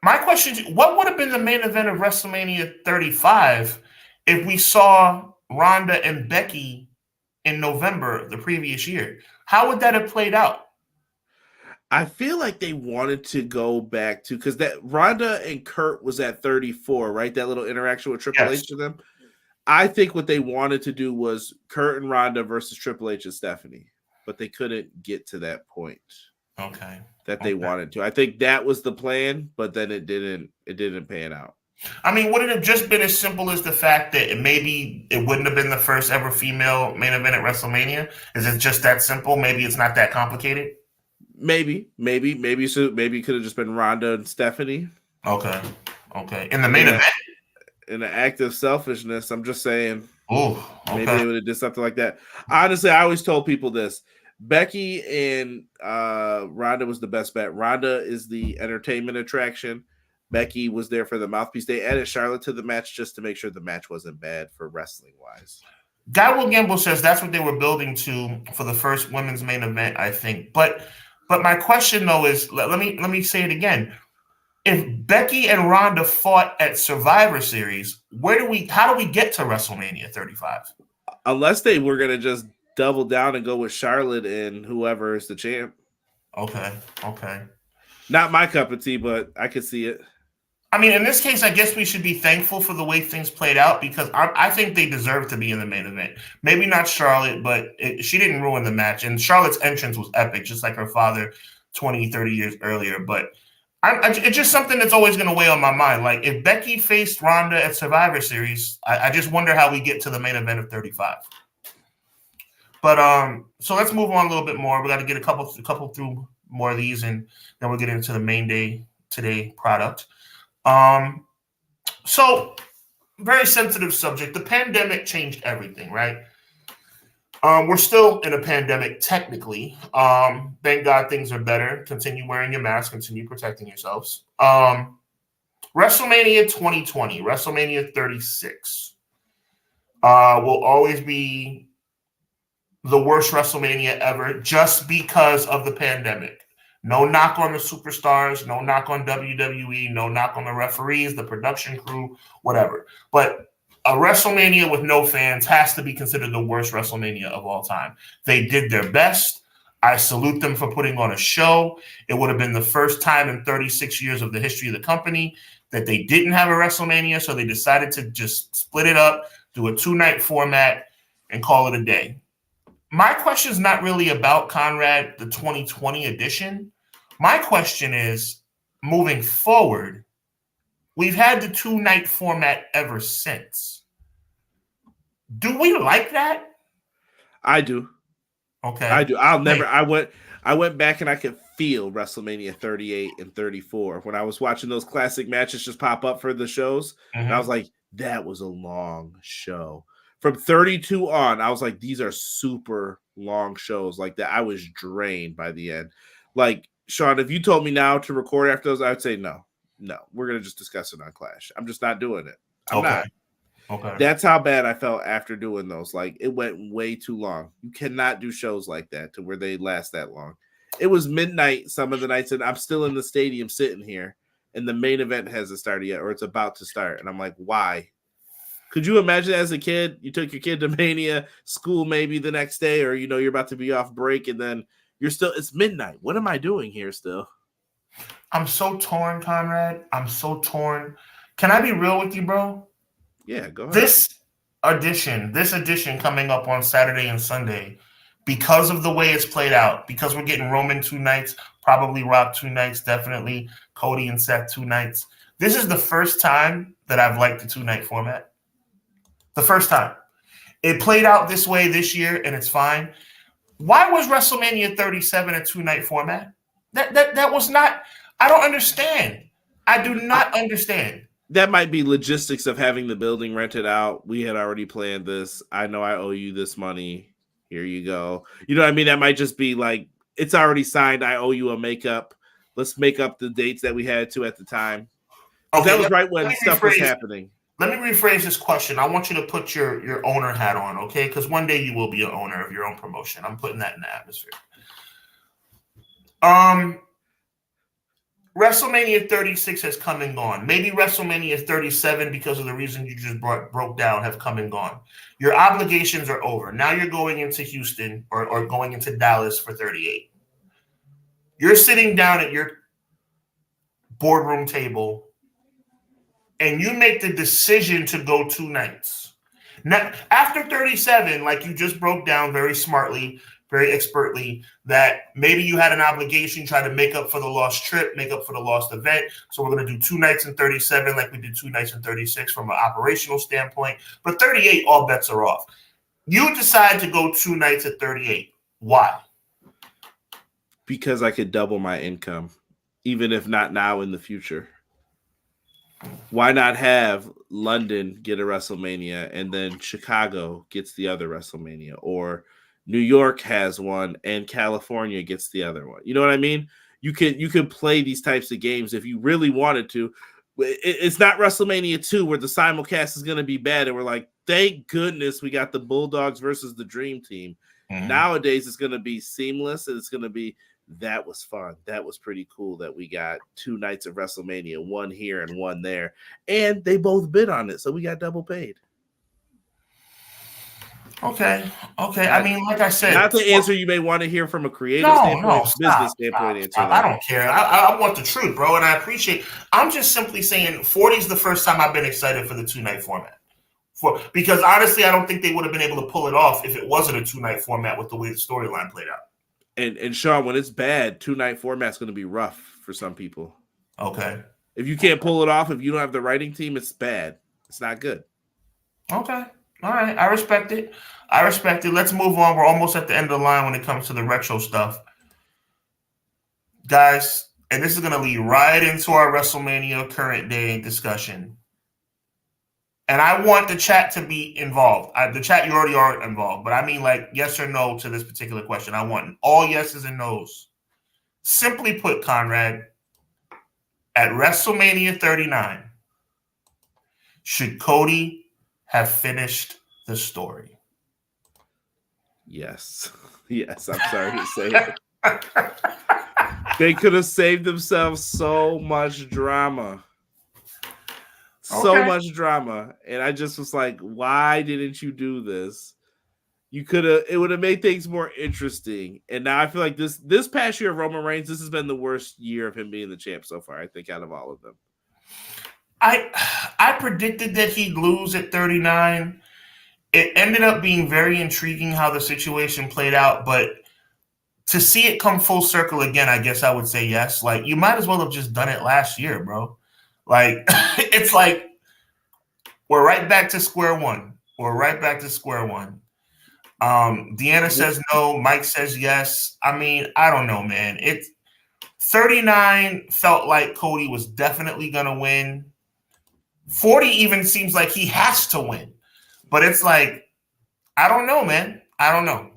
my question is, what would have been the main event of WrestleMania 35 if we saw Ronda and Becky in November the previous year? How would that have played out? I feel like they wanted to go back to because that Ronda and Kurt was at 34, right? That little interaction with Triple H to them. I think what they wanted to do was Kurt and Ronda versus Triple H and Stephanie, but they couldn't get to that point. Okay. That they wanted to. I think that was the plan, but then it didn't pan out. I mean, would it have just been as simple as the fact that maybe it wouldn't have been the first ever female main event at WrestleMania? Is it just that simple? Maybe it's not that complicated? Maybe it could have just been Ronda and Stephanie. Okay. In the main event? In an act of selfishness, I'm just saying. Oh, okay. Maybe they would have did something like that. Honestly, I always told people this. Becky and Ronda was the best bet. Ronda is the entertainment attraction. Becky was there for the mouthpiece. They added Charlotte to the match just to make sure the match wasn't bad for wrestling-wise. Guy Will Gamble says that's what they were building to for the first women's main event, I think. But my question, though, is let me say it again. If Becky and Ronda fought at Survivor Series, how do we get to WrestleMania 35? Unless they were going to just double down and go with Charlotte and whoever is the champ. Okay. Not my cup of tea, but I could see it. I mean, in this case, I guess we should be thankful for the way things played out because I think they deserve to be in the main event. Maybe not Charlotte, but she didn't ruin the match. And Charlotte's entrance was epic, just like her father 20, 30 years earlier. But it's just something that's always going to weigh on my mind. Like, if Becky faced Ronda at Survivor Series, I just wonder how we get to the main event of 35. But so let's move on a little bit more. We got to get a couple through more of these, and then we'll get into the main day today product. So very sensitive subject. The pandemic changed everything, right? We're still in a pandemic technically. Thank God things are better. Continue wearing your mask, continue protecting yourselves. WrestleMania 2020, WrestleMania 36 will always be the worst WrestleMania ever just because of the pandemic. No knock on the superstars, no knock on WWE, no knock on the referees, the production crew, whatever. But a WrestleMania with no fans has to be considered the worst WrestleMania of all time. They did their best. I salute them for putting on a show. It would have been the first time in 36 years of the history of the company that they didn't have a WrestleMania, so they decided to just split it up, do a 2-night format, and call it a day. My question is not really about, Conrad, the 2020 edition. My question is, moving forward, we've had the 2-night format ever since. Do we like that? I do. Okay. I do. I went back and I could feel WrestleMania 38 and 34 when I was watching those classic matches just pop up for the shows. Mm-hmm. And I was like, that was a long show. From 32 on, I was like, these are super long shows like that. I was drained by the end. Like, Sean, if you told me now to record after those, I would say no. We're gonna just discuss it on Clash. I'm just not doing it. I'm not. Okay. That's how bad I felt after doing those. Like, it went way too long. You cannot do shows like that to where they last that long. It was midnight some of the nights, and I'm still in the stadium sitting here, and the main event hasn't started yet, or it's about to start. And I'm like, why? Could you imagine as a kid, you took your kid to Mania, school maybe the next day, or you're about to be off break, and then it's midnight. What am I doing here still? I'm so torn, Conrad. I'm so torn. Can I be real with you, bro? Yeah, go ahead. This edition coming up on Saturday and Sunday, because of the way it's played out, because we're getting Roman 2 nights, probably Rock 2 nights, definitely Cody and Seth 2 nights. This is the first time that I've liked the 2-night format. The first time. It played out this way this year, and it's fine. Why was WrestleMania 37 a 2-night format? That was not. I don't understand. I do not understand. That might be logistics of having the building rented out. We had already planned this. I know I owe you this money. Here you go. You know what I mean? That might just be like, it's already signed. I owe you a makeup. Let's make up the dates that we had to at the time. Okay, that was right when stuff was happening. Let me rephrase this question. I want you to put your owner hat on, okay? Because one day you will be an owner of your own promotion. I'm putting that in the atmosphere. WrestleMania 36 has come and gone. Maybe WrestleMania 37, because of the reason you just broke down, have come and gone. Your obligations are over. Now you're going into Houston or going into Dallas for 38. You're sitting down at your boardroom table, and you make the decision to go 2 nights. Now, after 37, like you just broke down very smartly, very expertly, that maybe you had an obligation, try to make up for the lost trip, make up for the lost event. So we're going to do 2 nights in 37 like we did 2 nights in 36 from an operational standpoint. But 38, all bets are off. You decide to go 2 nights at 38. Why? Because I could double my income, even if not now, in the future. Why not have London get a WrestleMania and then Chicago gets the other WrestleMania, or New York has one and California gets the other one? You know what I mean? You can play these types of games if you really wanted to. It's not WrestleMania 2 where the simulcast is going to be bad and we're like, thank goodness we got the Bulldogs versus the Dream Team. Mm-hmm. Nowadays it's going to be seamless, and it's going to be, that was fun. That was pretty cool that we got 2 nights of WrestleMania, one here and one there. And they both bid on it, so we got double paid. Okay. I mean, like I said, not the answer you may want to hear from a creative standpoint, business standpoint. Stop. I don't care. I want the truth, bro, and I appreciate. I'm just simply saying 40 is the first time I've been excited for the 2-night format. Because honestly, I don't think they would have been able to pull it off if it wasn't a 2-night format with the way the storyline played out. And Sean, when it's bad, 2-night format's going to be rough for some people. Okay. If you can't pull it off, if you don't have the writing team, it's bad. It's not good. Okay. All right. I respect it. Let's move on. We're almost at the end of the line when it comes to the retro stuff. Guys, and this is going to lead right into our WrestleMania current day discussion. And I want the chat to be involved. The chat, you already are involved, but I mean like yes or no to this particular question. I want all yeses and nos. Simply put, Conrad, at WrestleMania 39, should Cody have finished the story? Yes. Yes, I'm sorry to say it. They could have saved themselves so much drama. So much drama. And I just was like, why didn't you do this? It would have made things more interesting. And now I feel like this past year of Roman Reigns, this has been the worst year of him being the champ so far, I think, out of all of them. I predicted that he'd lose at 39. It ended up being very intriguing how the situation played out, but to see it come full circle again, I guess I would say yes. Like, you might as well have just done it last year, bro. Like, it's like we're right back to square one. Deanna says no. Mike says yes. I mean, I don't know, man. 39 felt like Cody was definitely going to win. 40 even seems like he has to win. But it's like, I don't know, man. I don't know.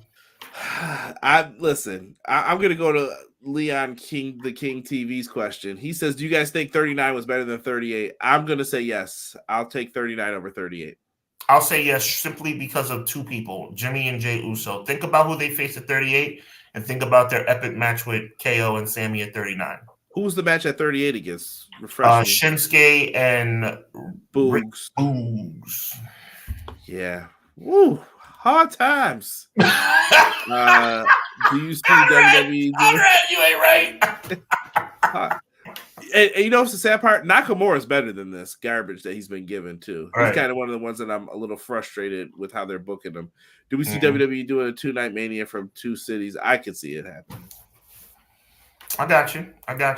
I'm going to go to Leon King, the King TV's question. He says, "Do you guys think 39 was better than 38?" I'm gonna say yes. I'll take 39 over 38. I'll say yes simply because of two people, Jimmy and Jey Uso. Think about who they faced at 38 and think about their epic match with KO and Sammy at 39. Who was the match at 38 against? Refresh me. Shinsuke and Boogs. Boogs. Yeah. Woo. Hard times. Do you see WWE? Conrad, you ain't right. And you know what's the sad part? Nakamura is better than this garbage that he's been given too. Right. He's kind of one of the ones that I'm a little frustrated with how they're booking him. Do we see WWE doing a 2-night Mania from 2 cities? I can see it happening. I got you.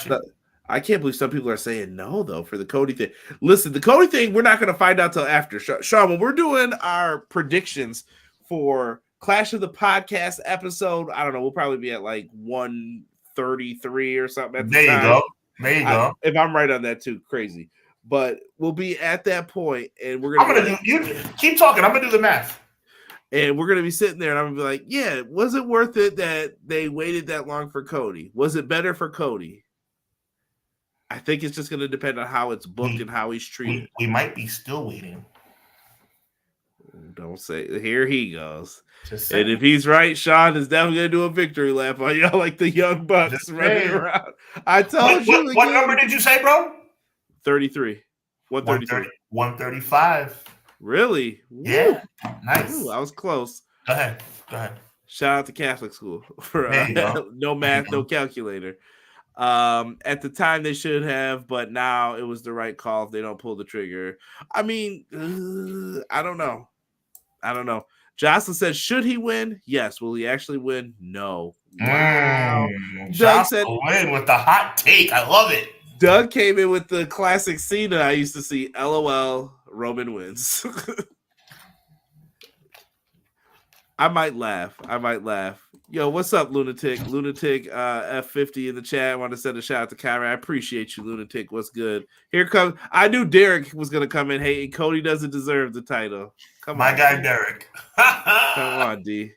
But I can't believe some people are saying no though for the Cody thing. Listen, the Cody thing we're not going to find out till after. Sean, when we're doing our predictions for Clash of the Podcast episode, I don't know. We'll probably be at like 133 or something. At the there you time. go. There you go. If I'm right on that too, crazy. But we'll be at that point, and we're gonna you keep talking. I'm gonna do the math, and we're gonna be sitting there, and I'm gonna be like, "Yeah, was it worth it that they waited that long for Cody? Was it better for Cody?" I think it's just gonna depend on how it's booked and how he's treated. We might be still waiting. Don't say. Here he goes. And if he's right, Sean is definitely going to do a victory lap on y'all like the Young Bucks running around. I told you. What number did you say, bro? 33. 133. 135. Really? Yeah. Woo. Nice. Ooh, I was close. Go ahead. Shout out to Catholic school for no math, no calculator. At the time they should have, but now it was the right call if they don't pull the trigger. I mean, I don't know. Jocelyn said, should he win? Yes. Will he actually win? No. Wow. Doug said, win with the hot take. I love it. Doug came in with the classic scene that I used to see. LOL, Roman wins. I might laugh. Yo, what's up, Lunatic? Lunatic F50 in the chat. I want to send a shout out to Kyra. I appreciate you, Lunatic. What's good? Here comes. I knew Derek was going to come in. Hey, Cody doesn't deserve the title. Come on, my guy, D. Derek. Come on, D.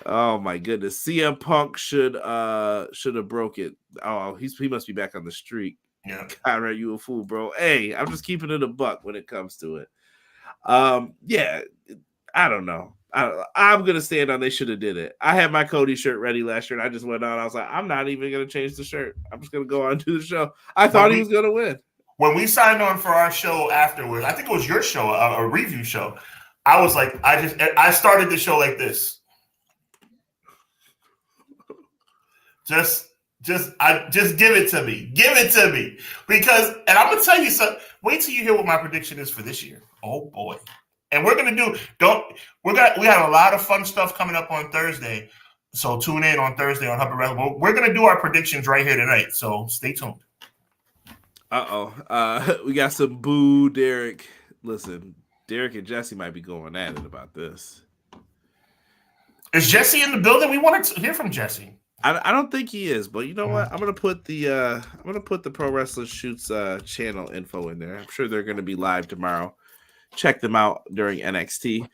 Oh my goodness. CM Punk should have broke it. Oh, he must be back on the streak. Yeah. Kyra, you a fool, bro. Hey, I'm just keeping it a buck when it comes to it. Yeah, I don't know. I'm gonna stand on they should have did it. I had my Cody shirt ready last year, and I just went on. I was like, I'm not even gonna change the shirt. I'm just gonna go on to the show. I thought he was gonna win. When we signed on for our show afterwards, I think it was your show, a review show. I was like, I started the show like this. Just give it to me. Give it to me. Because, and I'm gonna tell you something. Wait till you hear what my prediction is for this year. Oh boy. And we're gonna we have a lot of fun stuff coming up on Thursday. So tune in on Thursday on Hubbard Wrestling. We're gonna do our predictions right here tonight. So stay tuned. We got some boo, Derek. Listen, Derek and Jesse might be going at it about this. Is Jesse in the building? We want to hear from Jesse. I don't think he is, but you know what? I'm gonna put the Pro Wrestling Shoots channel info in there. I'm sure they're gonna be live tomorrow. Check them out during NXT.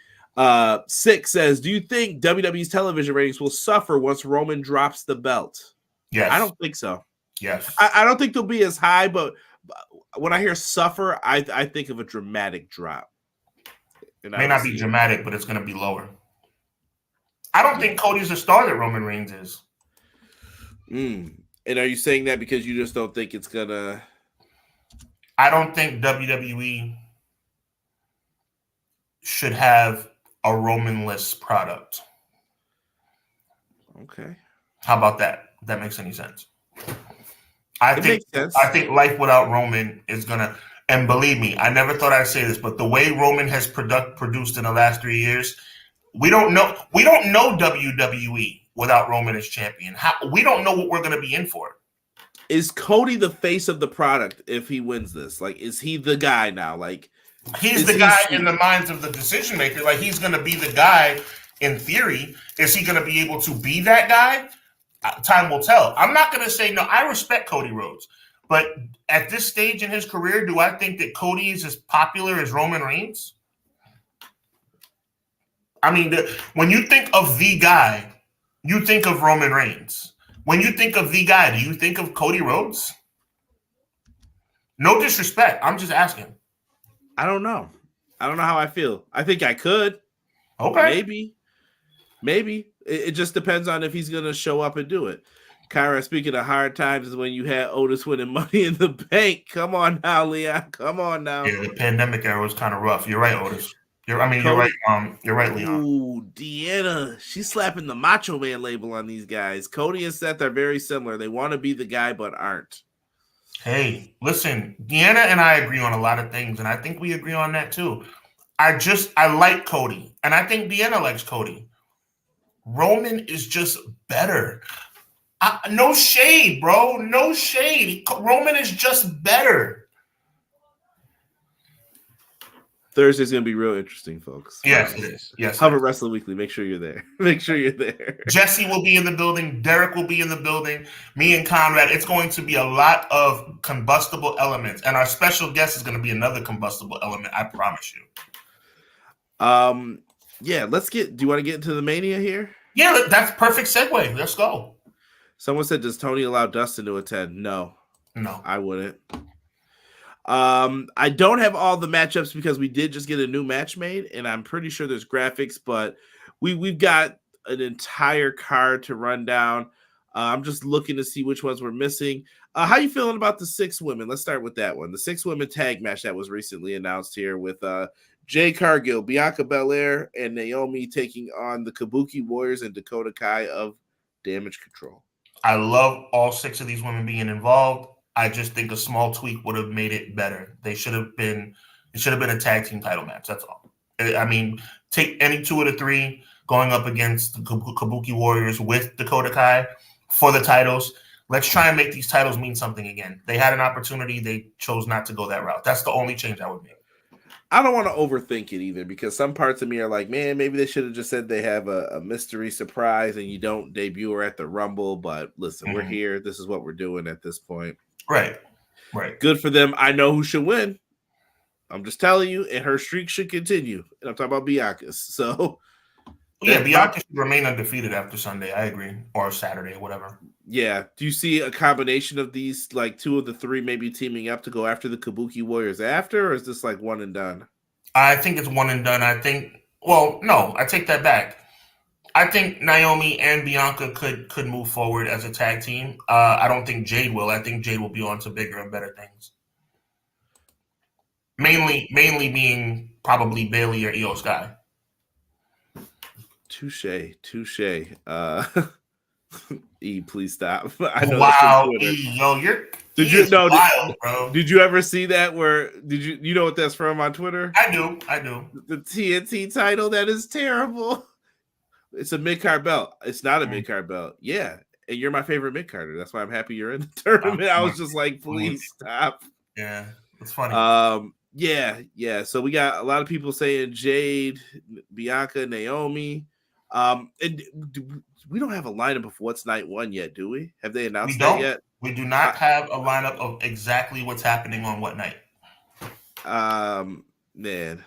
6 says, do you think WWE's television ratings will suffer once Roman drops the belt? Yes. I don't think so. Yes. I don't think they'll be as high, but when I hear suffer, I think of a dramatic drop. It may not be dramatic, but it's going to be lower. I don't think Cody's the star that Roman Reigns is. And are you saying that because you just don't think it's going to... I don't think WWE should have a Roman-less product. Okay. How about that? If that makes any sense. I think life without Roman is gonna, and believe me, I never thought I'd say this, but the way Roman has produced in the last 3 years, we don't know WWE without Roman as champion. We don't know what we're gonna be in for. Is Cody the face of the product if he wins this? Like, is he the guy now? Like, he's the guy in the minds of the decision maker. Like, he's going to be the guy in theory. Is he going to be able to be that guy? Time will tell. I'm not going to say no. I respect Cody Rhodes. But at this stage in his career, do I think that Cody is as popular as Roman Reigns? I mean, when you think of the guy, you think of Roman Reigns. When you think of the guy, do you think of Cody Rhodes? No disrespect. I'm just asking. I don't know. I don't know how I feel. I think I could. Okay. Maybe. It just depends on if he's going to show up and do it. Kyra, speaking of hard times, is when you had Otis winning Money in the Bank. Come on now, Leon. Come on now. Yeah, the pandemic era was kind of rough. You're right, Otis. You're right. You're right, Leon. Ooh, Deanna. She's slapping the Macho Man label on these guys. Cody and Seth are very similar. They want to be the guy, but aren't. Hey, listen, Deanna and I agree on a lot of things, and I think we agree on that too. I like Cody, and I think Deanna likes Cody. Roman is just better. No shade, bro. No shade. Roman is just better. Thursday's going to be real interesting, folks. Yes, it is. Yes. Hubbard Wrestling Weekly. Make sure you're there. Make sure you're there. Jesse will be in the building. Derek will be in the building. Me and Conrad. It's going to be a lot of combustible elements. And our special guest is going to be another combustible element. I promise you. Yeah, do you want to get into the Mania here? Yeah, that's perfect segue. Let's go. Someone said, does Tony allow Dustin to attend? No, I wouldn't. I don't have all the matchups because we did just get a new match made, and I'm pretty sure there's graphics, but we've got an entire card to run down. I'm just looking to see which ones we're missing. How you feeling about the 6 women? Let's start with that one. The 6 women tag match that was recently announced here with Jade Cargill, Bianca Belair, and Naomi taking on the Kabuki Warriors and Dakota Kai of Damage Control. I love all 6 of these women being involved. I just think a small tweak would have made it better. It should have been a tag team title match. That's all. I mean, take any 2 of the 3 going up against the Kabuki Warriors with Dakota Kai for the titles. Let's try and make these titles mean something again. They had an opportunity. They chose not to go that route. That's the only change I would make. I don't want to overthink it either because some parts of me are like, man, maybe they should have just said they have a mystery surprise and you don't debut her at the Rumble. But listen, we're here. This is what we're doing at this point. Right. Good for them. I know who should win. I'm just telling you, and her streak should continue. And I'm talking about Bianca's. So, yeah, Bianca should remain undefeated after Sunday. I agree. Or Saturday, whatever. Yeah. Do you see a combination of these, like 2 of the 3 maybe teaming up to go after the Kabuki Warriors after, or is this like one and done? I think it's one and done. I take that back. I think Naomi and Bianca could move forward as a tag team. I don't think Jade will. I think Jade will be on to bigger and better things. Mainly being probably Bailey or Io Sky. Touche. E, please stop. I know. Wow, E, yo, wild, bro. Did you ever see that? You know what that's from on Twitter? I do. The TNT title, that is terrible. It's a mid-card belt. It's not a mid-card belt. Yeah, and you're my favorite mid-carder. That's why I'm happy you're in the tournament. I was just like, please stop. Yeah, it's funny. Yeah. So we got a lot of people saying Jade, Bianca, Naomi. And we don't have a lineup of what's night 1 yet, do we? Have they announced that yet? We do not have a lineup of exactly what's happening on what night. Man.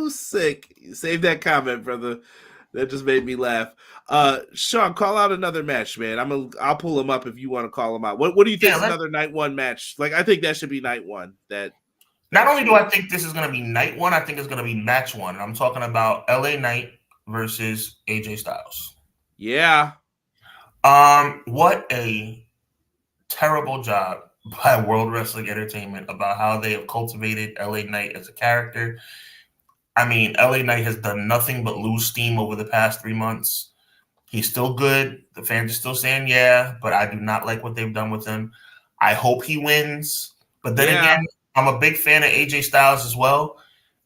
Sick. Save that comment, brother. That just made me laugh. Sean, call out another match, man. I'll pull them up if you want to call them out. What do you think is another night 1 match? Like, I think that should be night 1. Not only do I think this is going to be night 1, I think it's going to be match 1. And I'm talking about LA Knight versus AJ Styles. Yeah. What a terrible job by World Wrestling Entertainment about how they have cultivated LA Knight as a character. I mean, LA Knight has done nothing but lose steam over the past 3 months. He's still good. The fans are still saying yeah, but I do not like what they've done with him. I hope he wins. But then again, I'm a big fan of AJ Styles as well.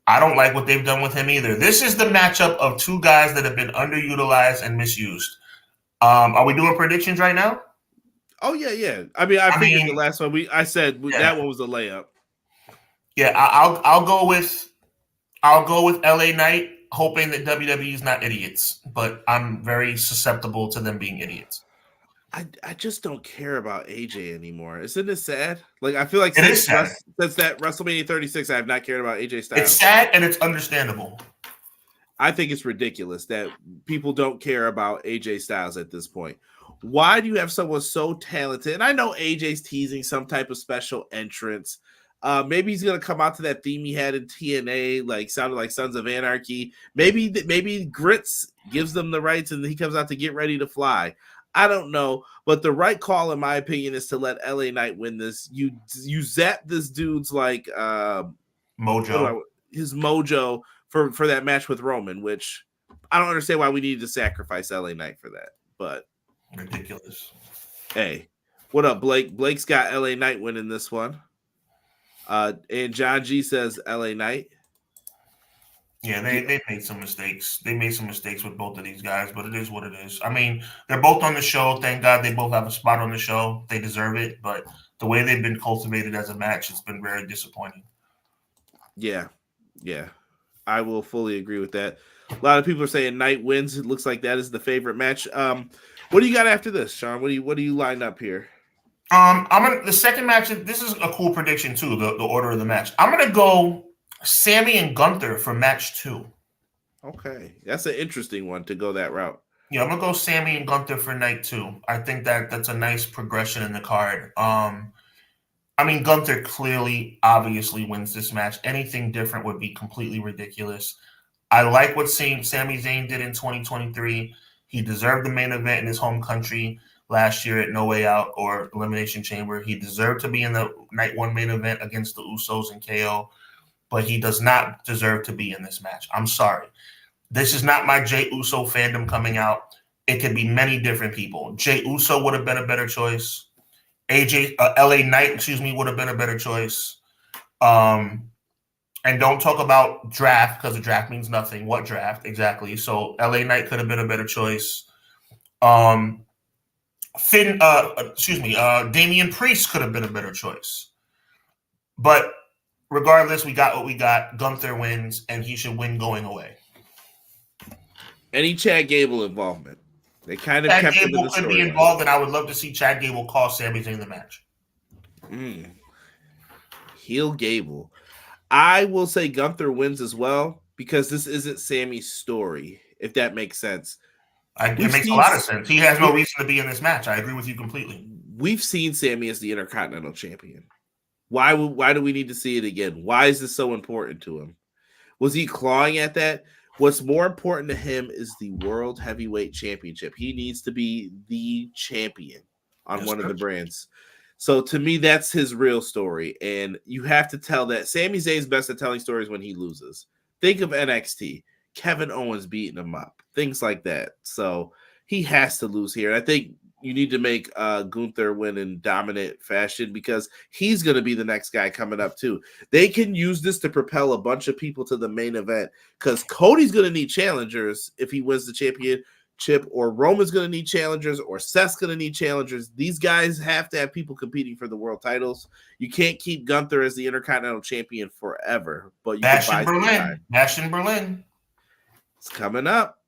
I don't like what they've done with him either. This is the matchup of 2 guys that have been underutilized and misused. Are we doing predictions right now? Oh, yeah. I figured the last one that one was a layup. Yeah, I'll go with LA Knight, hoping that WWE is not idiots, but I'm very susceptible to them being idiots. I just don't care about AJ anymore. Isn't it sad? Like, I feel like since that WrestleMania 36, I have not cared about AJ Styles. It's sad and it's understandable. I think it's ridiculous that people don't care about AJ Styles at this point. Why do you have someone so talented? And I know AJ's teasing some type of special entrance. Maybe he's gonna come out to that theme he had in TNA, like sounded like Sons of Anarchy. Maybe Grits gives them the rights, and he comes out to Get Ready to Fly. I don't know, but the right call, in my opinion, is to let LA Knight win this. You zap this dude's like Mojo. his mojo for that match with Roman, which I don't understand why we needed to sacrifice LA Knight for that. But ridiculous. Hey, what up, Blake? Blake's got LA Knight winning this one. And John G says LA Knight. Yeah, they made some mistakes. They made some mistakes with both of these guys, but it is what it is. I mean, they're both on the show. Thank God they both have a spot on the show. They deserve it, but the way they've been cultivated as a match, it's been very disappointing. Yeah. I will fully agree with that. A lot of people are saying Knight wins. It looks like that is the favorite match. What do you got after this, Sean? What do you line up here? The second match. This is a cool prediction too. The order of the match. I'm gonna go Sammy and Gunther for match 2. Okay, that's an interesting one to go that route. Yeah, I'm gonna go Sammy and Gunther for night 2. I think that's a nice progression in the card. I mean, Gunther clearly, obviously wins this match. Anything different would be completely ridiculous. I like what Sami Zayn did in 2023. He deserved the main event in his home country last year at No Way Out or Elimination Chamber. He deserved to be in the night 1 main event against the Usos and KO, but he does not deserve to be in this match. I'm sorry. This is not my Jey Uso fandom coming out. It could be many different people. Jey Uso would have been a better choice. LA Knight, would have been a better choice. And don't talk about draft because the draft means nothing. What draft exactly? So LA Knight could have been a better choice. Damian Priest could have been a better choice. But regardless, we got what we got. Gunther wins, and he should win going away. Any Chad Gable involvement? They kind of Chad kept Gable could be involved, and I would love to see Chad Gable cost Sami Zayn the match. Heel Gable. I will say Gunther wins as well because this isn't Sammy's story, if that makes sense. It makes a lot of sense. He has no reason to be in this match. I agree with you completely. We've seen Sammy as the Intercontinental Champion. Why do we need to see it again? Why is this so important to him? Was he clawing at that? What's more important to him is the World Heavyweight Championship. He needs to be the champion on one of the brands. So to me, that's his real story. And you have to tell that. Sami Zayn's best at telling stories when he loses. Think of NXT. Kevin Owens beating him up. Things like that. So he has to lose here. And I think you need to make Gunther win in dominant fashion because he's going to be the next guy coming up too. They can use this to propel a bunch of people to the main event because Cody's going to need challengers if he wins the championship, or Roman's going to need challengers, or Seth's going to need challengers. These guys have to have people competing for the world titles. You can't keep Gunther as the Intercontinental Champion forever. But you Bash in Berlin. It's coming up.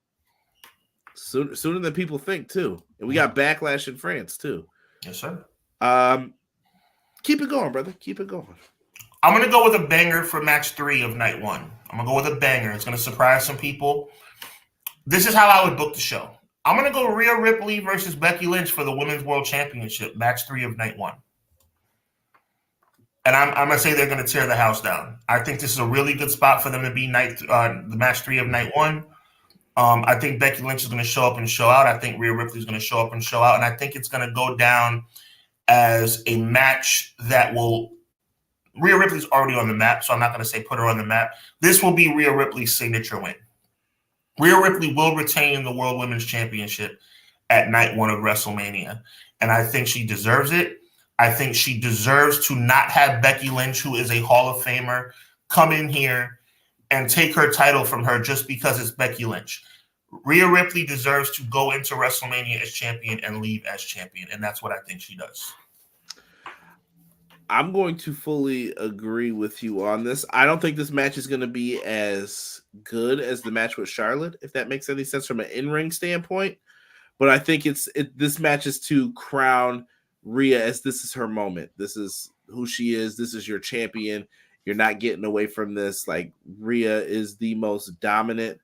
Sooner than people think, too. And we got Backlash in France, too. Yes, sir. Keep it going, brother. Keep it going. I'm going to go with a banger for match 3 of night 1. I'm going to go with a banger. It's going to surprise some people. This is how I would book the show. I'm going to go Rhea Ripley versus Becky Lynch for the Women's World Championship, match 3 of night 1. And I'm going to say they're going to tear the house down. I think this is a really good spot for them to be the match 3 of night 1. I think Becky Lynch is going to show up and show out. I think Rhea Ripley is going to show up and show out. And I think it's going to go down as a match that will – Rhea Ripley's already on the map, so I'm not going to say put her on the map. This will be Rhea Ripley's signature win. Rhea Ripley will retain the World Women's Championship at night 1 of WrestleMania. And I think she deserves it. I think she deserves to not have Becky Lynch, who is a Hall of Famer, come in here and take her title from her just because it's Becky Lynch. Rhea Ripley deserves to go into WrestleMania as champion and leave as champion, and that's what I think she does. I'm going to fully agree with you on this. I don't think this match is going to be as good as the match with Charlotte, if that makes any sense from an in-ring standpoint. But I think this match is to crown Rhea as this is her moment. This is who she is. This is your champion. You're not getting away from this. Like, Rhea is the most dominant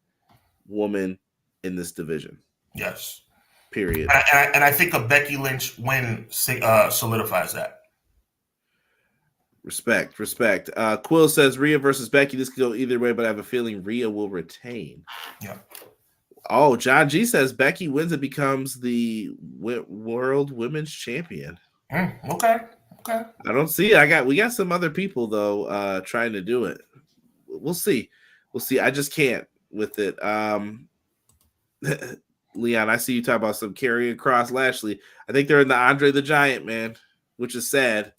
woman in this division. Yes. Period. And I think a Becky Lynch win solidifies that. Respect. Quill says Rhea versus Becky. This could go either way, but I have a feeling Rhea will retain. Yeah. Oh, John G says Becky wins and becomes the world women's champion. Okay. I don't see it. We got some other people though trying to do it. We'll see. I just can't with it. Leon, I see you talk about some Karrion Kross Lashley. I think they're in the Andre the Giant, man, which is sad.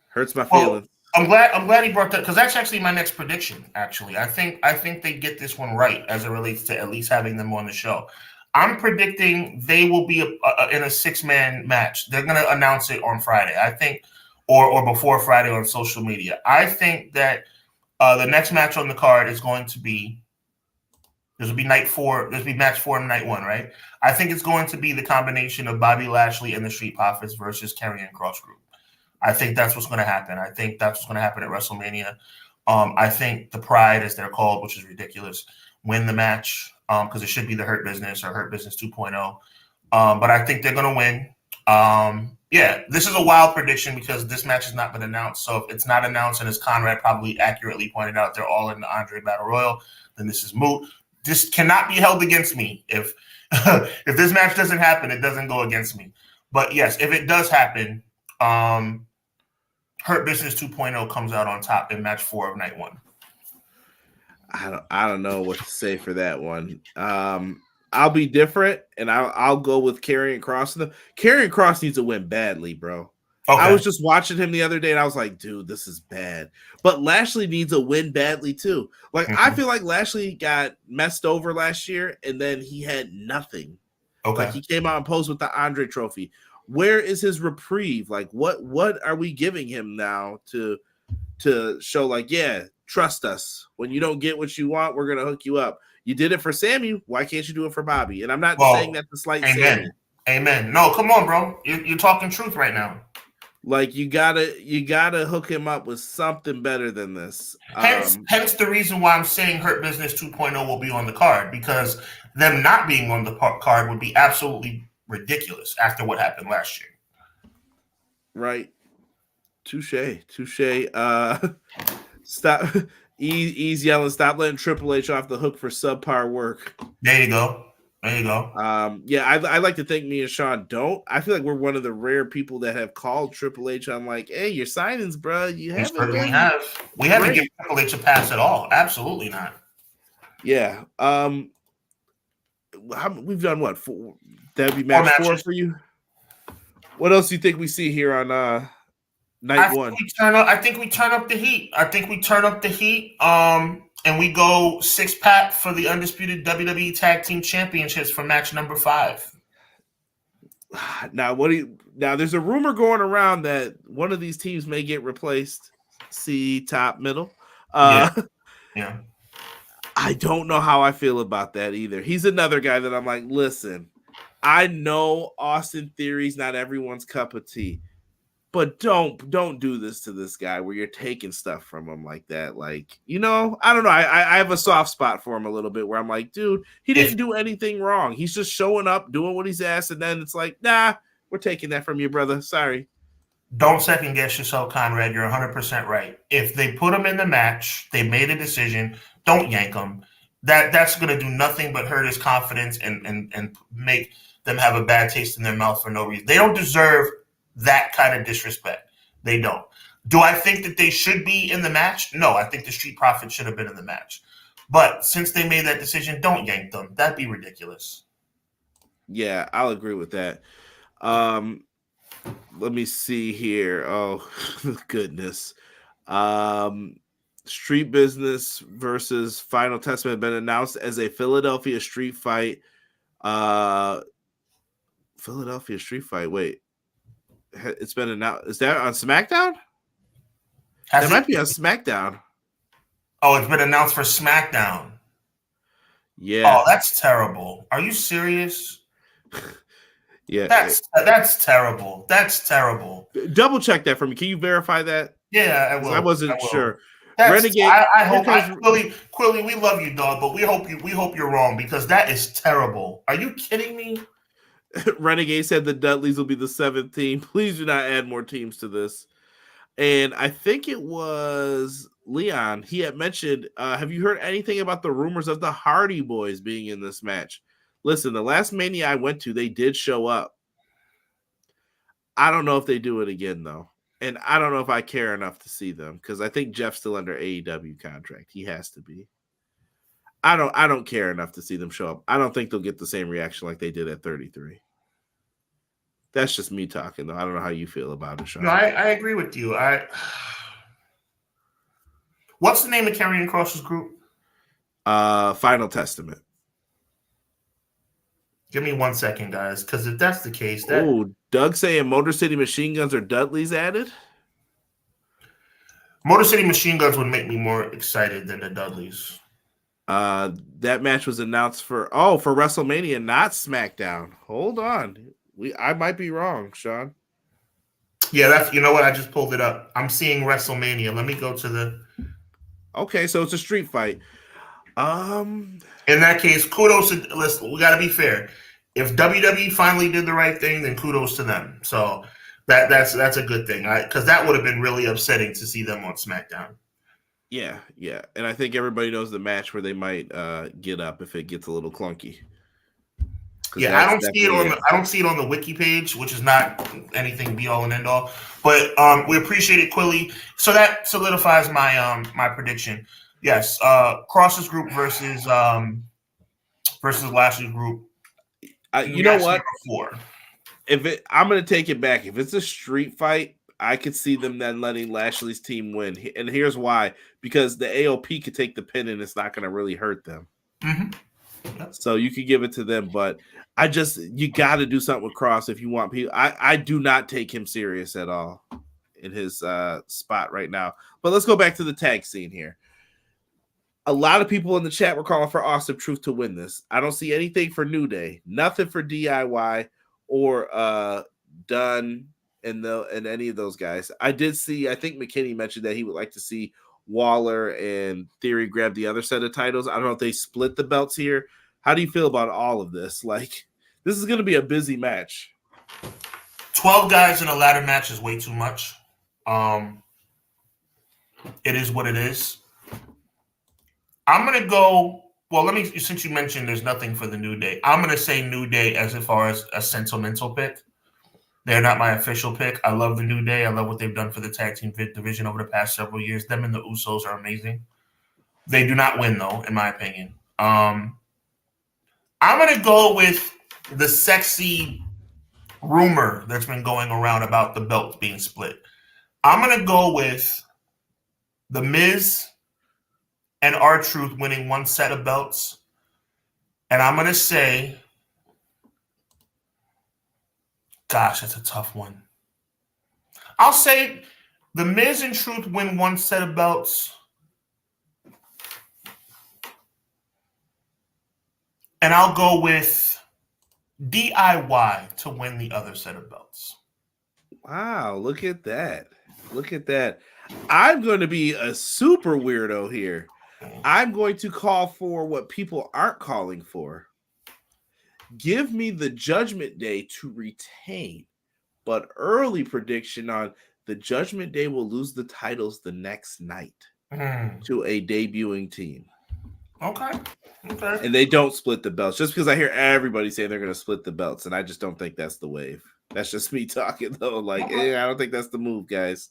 Hurts my feelings. I'm glad he brought that, because that's actually my next prediction. Actually, I think they get this one right as it relates to at least having them on the show. I'm predicting they will be in a 6-man match. They're going to announce it on Friday, I think, or before Friday on social media. I think that the next match on the card is going to be, this will be night 4. This will be match 4 and night 1, right? I think it's going to be the combination of Bobby Lashley and the Street Profits versus Karrion Kross group. I think that's what's going to happen. I think that's what's going to happen at WrestleMania. I think the Pride, as they're called, which is ridiculous, win the match because it should be the Hurt Business or Hurt Business 2.0. But I think they're going to win. Yeah, this is a wild prediction because this match has not been announced. So if it's not announced, and as Conrad probably accurately pointed out, they're all in the Andre Battle Royal, then this is moot. This cannot be held against me. If if this match doesn't happen, it doesn't go against me. But yes, if it does happen, Hurt Business 2.0 comes out on top in match 4 of night 1. I don't know what to say for that one. I'll be different, and I'll go with Karrion Kross. Karrion Kross needs to win badly, bro. Okay. I was just watching him the other day, and I was like, dude, this is bad. But Lashley needs a win badly, too. Like, I feel like Lashley got messed over last year, and then he had nothing. Okay. Like, he came out and posed with the Andre trophy. Where is his reprieve? Like, what are we giving him now to show, like, yeah, trust us. When you don't get what you want, we're going to hook you up. You did it for Sammy. Why can't you do it for Bobby? And I'm not saying that to slight Sammy. Amen. No, come on, bro. You're talking truth right now. Like, you gotta hook him up with something better than this. Hence the reason why I'm saying Hurt Business 2.0 will be on the card, because them not being on the card would be absolutely ridiculous after what happened last year. Right. Touche. Stop. Ease yelling, stop letting Triple H off the hook for subpar work. There you go. Yeah, I like to think me and Sean don't. I feel like we're one of the rare people that have called Triple H on, like, hey, your signings, bro. We haven't given Triple H a pass at all. Absolutely not. Yeah. We've done what? That'd be match 4 for you. What else do you think we see here on night 1? I think we turn up the heat. And we go 6-pack for the undisputed WWE Tag Team Championships for match number 5. Now, there's a rumor going around that one of these teams may get replaced. See top middle. Yeah. I don't know how I feel about that either. He's another guy that I'm like, listen, I know Austin Theory's not everyone's cup of tea, but don't do this to this guy where you're taking stuff from him like that. Like, I don't know. I have a soft spot for him a little bit where I'm like, dude, he didn't do anything wrong. He's just showing up, doing what he's asked, and then it's like, nah, we're taking that from you, brother. Sorry. Don't second guess yourself, Conrad. You're 100% right. If they put him in the match, they made a decision, don't yank him. That's going to do nothing but hurt his confidence and make them have a bad taste in their mouth for no reason. They don't deserve that kind of disrespect. They don't. Do I think that they should be in the match? No, I think the Street Profits should have been in the match. But since they made that decision, don't yank them. That'd be ridiculous. Yeah, I'll agree with that. Let me see here. Oh, goodness. Street Business versus Final Testament have been announced as a Philadelphia street fight. Philadelphia street fight. Wait. It's been announced. Is that on SmackDown? That might be on SmackDown. Oh, it's been announced for SmackDown. Yeah. Oh, that's terrible. Are you serious? Yeah. That's terrible. That's terrible. Double check that for me. Can you verify that? Yeah, I will. I wasn't sure. Renegade. I Here hope comes Quilly, we love you, dog, but we hope you're wrong because that is terrible. Are you kidding me? Renegade said the Dudleys will be the 7th team. Please do not add more teams to this. And I think it was Leon. He had mentioned, have you heard anything about the rumors of the Hardy Boys being in this match? Listen, the last Mania I went to, they did show up. I don't know if they do it again, though. And I don't know if I care enough to see them because I think Jeff's still under AEW contract. He has to be. I don't care enough to see them show up. I don't think they'll get the same reaction like they did at 33. That's just me talking, though. I don't know how you feel about it, Sean. No, I agree with you. What's the name of Karrion Kross's group? Final Testament. Give me 1 second, guys, because if that's the case, Doug saying Motor City Machine Guns or Dudley's added? Motor City Machine Guns would make me more excited than the Dudleys. That match was announced for WrestleMania, not SmackDown. Hold on. I might be wrong, Sean. Yeah, you know what? I just pulled it up. I'm seeing WrestleMania. Let me go to the. Okay, so it's a street fight. In that case, kudos to. Listen, we got to be fair. If WWE finally did the right thing, then kudos to them. So that's a good thing. Because that would have been really upsetting to see them on SmackDown. Yeah, and I think everybody knows the match where they might get up if it gets a little clunky. Yeah, I don't see it on the wiki page, which is not anything be all and end all. But we appreciate it, Quilly. So that solidifies my my prediction. Yes, Cross's group versus Lashley's group. You know what? I'm going to take it back. If it's a street fight, I could see them then letting Lashley's team win. And here's why. Because the AOP could take the pin and it's not going to really hurt them. Mm-hmm. So you could give it to them. But you got to do something with Cross if you want people. I do not take him serious at all in his spot right now. But let's go back to the tag scene here. A lot of people in the chat were calling for Awesome Truth to win this. I don't see anything for New Day. Nothing for DIY or Dunn and any of those guys. I did see, I think McKinney mentioned that he would like to see Waller and Theory grab the other set of titles. I don't know if they split the belts here. How do you feel about all of this? Like, this is going to be a busy match. 12 guys in a ladder match is way too much. It is what it is. I'm going to go, since you mentioned there's nothing for the New Day, I'm going to say New Day as far as a sentimental pick. They're not my official pick. I love the New Day. I love what they've done for the tag team division over the past several years. Them and the Usos are amazing. They do not win, though, in my opinion. I'm going to go with the sexy rumor that's been going around about the belts being split. I'm going to go with The Miz and R-Truth winning one set of belts. And I'm going to say, gosh, that's a tough one. I'll say The Miz and Truth win one set of belts. And I'll go with DIY to win the other set of belts. Wow, look at that. Look at that. I'm going to be a super weirdo here. I'm going to call for what people aren't calling for. Give me the Judgment Day to retain, but early prediction on the Judgment Day will lose the titles the next night to a debuting team. Okay. And they don't split the belts. Just because I hear everybody saying they're going to split the belts, and I just don't think that's the wave. That's just me talking, though. Like, I don't think that's the move, guys.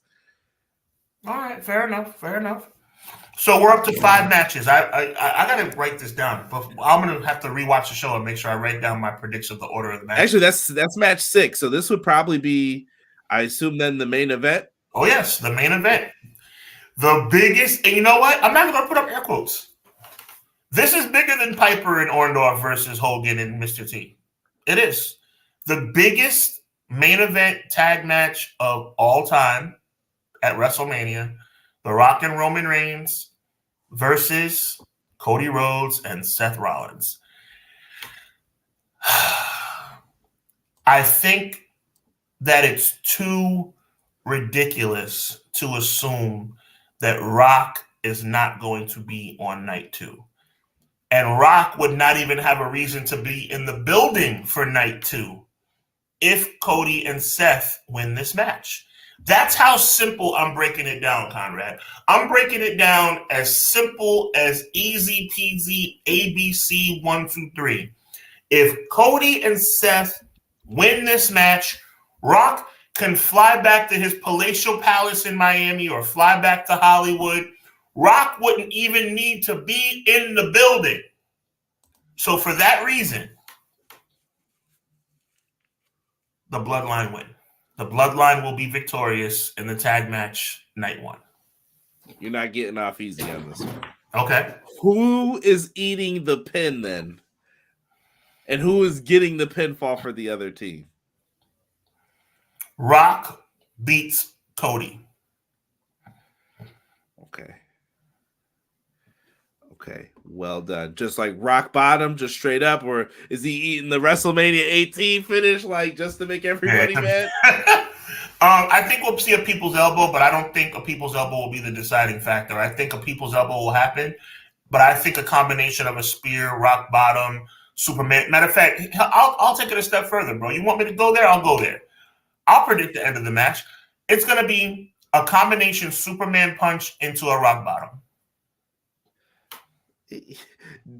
All right, fair enough. So we're up to 5 matches. I got to write this down, but I'm going to have to rewatch the show and make sure I write down my prediction of the order of the match. Actually, that's match 6. So this would probably be, I assume, then the main event. Oh yes, the main event, the biggest. And you know what? I'm not going to put up air quotes. This is bigger than Piper and Orndorff versus Hogan and Mr. T. It is the biggest main event tag match of all time at WrestleMania. The Rock and Roman Reigns versus Cody Rhodes and Seth Rollins. I think that it's too ridiculous to assume that Rock is not going to be on night 2. And Rock would not even have a reason to be in the building for night 2 if Cody and Seth win this match. That's how simple I'm breaking it down, Conrad. I'm breaking it down as simple as easy peasy ABC 1, 2, 3. If Cody and Seth win this match, Rock can fly back to his palatial palace in Miami or fly back to Hollywood. Rock wouldn't even need to be in the building. So for that reason, the Bloodline win. The Bloodline will be victorious in the tag match night 1. You're not getting off easy on this one. Okay. Who is eating the pin then? And who is getting the pinfall for the other team? Rock beats Cody. Okay. Well done. Just like rock bottom, just straight up, or is he eating the WrestleMania 18 finish, like just to make everybody mad? I think we'll see a people's elbow, but I don't think a people's elbow will be the deciding factor. I think a people's elbow will happen, but I think a combination of a spear, rock bottom, Superman. Matter of fact, I'll take it a step further, bro. You want me to go there? I'll go there. I'll predict the end of the match. It's going to be a combination Superman punch into a rock bottom.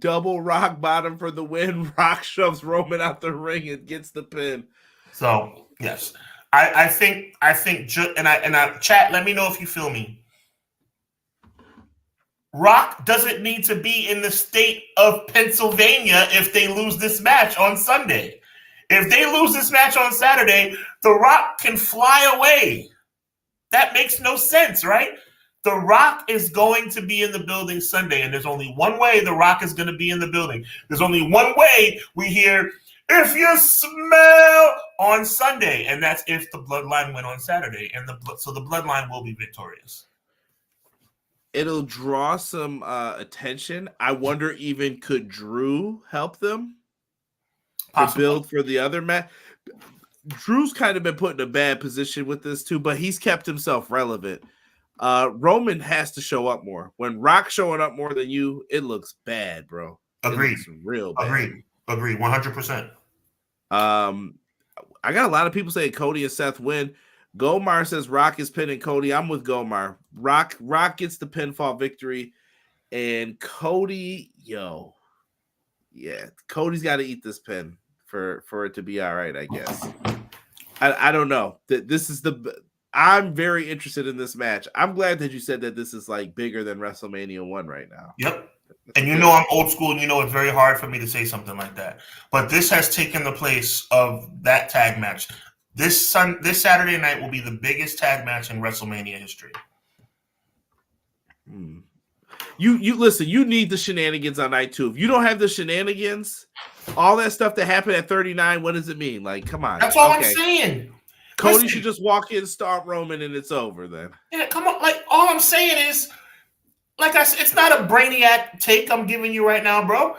Double rock bottom for the win. Rock shoves Roman out the ring and gets the pin. So yes, I think, chat. Let me know if you feel me. Rock doesn't need to be in the state of Pennsylvania if they lose this match on Sunday. If they lose this match on Saturday, The Rock can fly away. That makes no sense, right? The Rock is going to be in the building Sunday, and there's only one way The Rock is going to be in the building. There's only one way we hear, if you smell, on Sunday, and that's if the Bloodline win on Saturday, and so the Bloodline will be victorious. It'll draw some attention. I wonder even could Drew help them to build for the other match? Drew's kind of been put in a bad position with this too, but he's kept himself relevant. Roman has to show up more. When Rock's showing up more than you, it looks bad, bro. Agreed. Real bad. Agreed. 100%. I got a lot of people saying Cody and Seth win. Gomar says Rock is pinning Cody. I'm with Gomar. Rock gets the pinfall victory, and Cody, Cody's got to eat this pin for it to be all right, I guess. I don't know. This is I'm very interested in this match. I'm glad that you said that this is like bigger than WrestleMania 1 right now. Yep. And you know I'm old school, and you know it's very hard for me to say something like that. But this has taken the place of that tag match. This Saturday night will be the biggest tag match in WrestleMania history. You listen, you need the shenanigans on night 2. If you don't have the shenanigans, all that stuff that happened at 39, what does it mean? Like, come on. That's all I'm saying. Cody should just walk in, start Roman, and it's over then. Yeah, come on. Like, all I'm saying is, like I said, it's not a brainiac take I'm giving you right now, bro.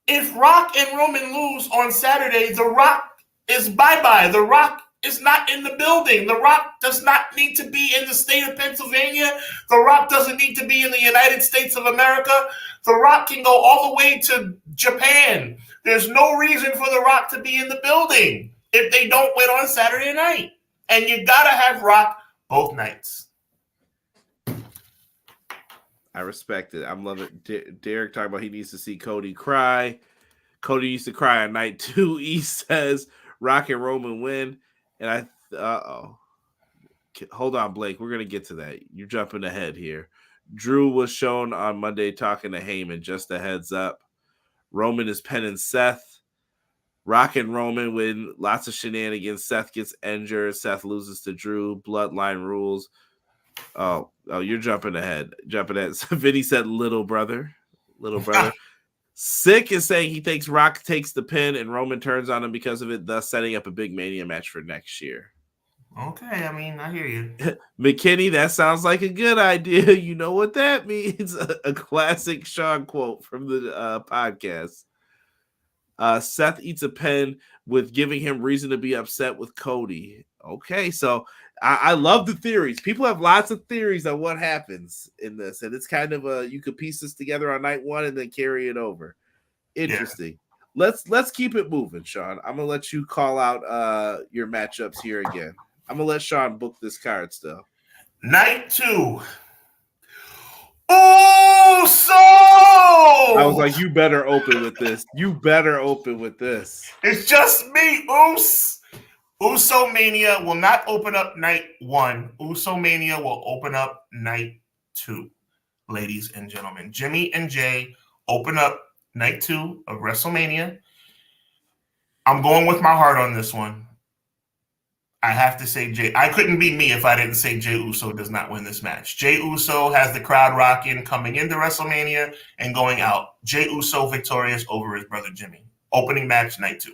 If Rock and Roman lose on Saturday, The Rock is bye-bye. The Rock is not in the building. The Rock does not need to be in the state of Pennsylvania. The Rock doesn't need to be in the United States of America. The Rock can go all the way to Japan. There's no reason for The Rock to be in the building if they don't win on Saturday night. And you got to have Rock both nights. I respect it. I'm loving it. Derek talking about he needs to see Cody cry. Cody used to cry on night 2. He says Rock and Roman win. And hold on, Blake. We're going to get to that. You're jumping ahead here. Drew was shown on Monday talking to Heyman. Just a heads up. Roman is penning Seth. Rock and Roman win. Lots of shenanigans. Seth gets injured. Seth loses to Drew. Bloodline rules. Oh, you're jumping ahead. Vinny said little brother. Sick is saying he thinks Rock takes the pin and Roman turns on him because of it, thus setting up a big Mania match for next year. Okay, I mean, I hear you. McKinney, that sounds like a good idea. You know what that means? A classic Sean quote from the podcast. Seth eats a pin with giving him reason to be upset with Cody. Okay, so I love the theories. People have lots of theories on what happens in this, and it's kind of you could piece this together on night one and then carry it over. Interesting. Yeah. Let's keep it moving, Sean. I'm gonna let you call out your matchups here again. I'm gonna let Sean book this card still. Night 2. Oh, so I was like, you better open with this. You better open with this. It's just me, Uso Mania will not open up night 1. Uso Mania will open up night 2, ladies and gentlemen. Jimmy and Jay open up night 2 of WrestleMania. I'm going with my heart on this one. I have to say Jay. I couldn't be me if I didn't say Jay Uso does not win this match. Jay Uso has the crowd rocking coming into WrestleMania and going out. Jay Uso victorious over his brother Jimmy. Opening match, night 2.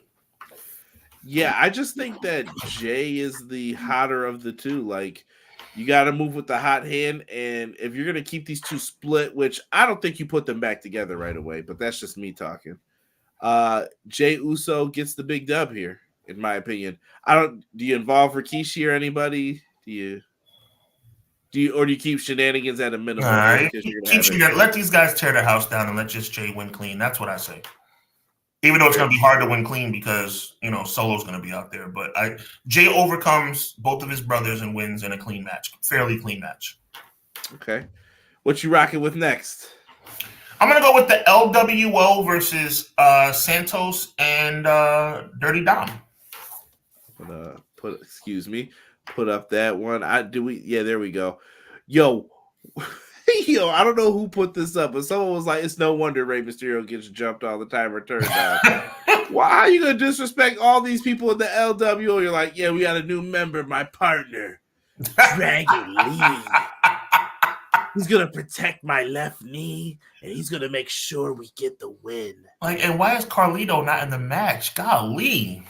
Yeah, I just think that Jay is the hotter of the two. Like, you got to move with the hot hand, and if you're going to keep these two split, which I don't think you put them back together right away, but that's just me talking. Jay Uso gets the big dub here, in my opinion. Do you involve Rikishi or anybody? Do you keep shenanigans at a minimum? Let these guys tear the house down and let just Jay win clean. That's what I say. Even though it's going to be hard to win clean because, Solo's going to be out there. But Jay overcomes both of his brothers and wins in a clean match. Fairly clean match. Okay. What you rocking with next? I'm going to go with the LWO versus Santos and Dirty Dom. Put up that one. There we go. Yo, I don't know who put this up, but someone was like, it's no wonder Rey Mysterio gets jumped all the time or turned down. Why are you going to disrespect all these people in the LWO? You're like, yeah, we got a new member, my partner, Dragon Lee. He's going to protect my left knee, and he's going to make sure we get the win. And why is Carlito not in the match? Golly.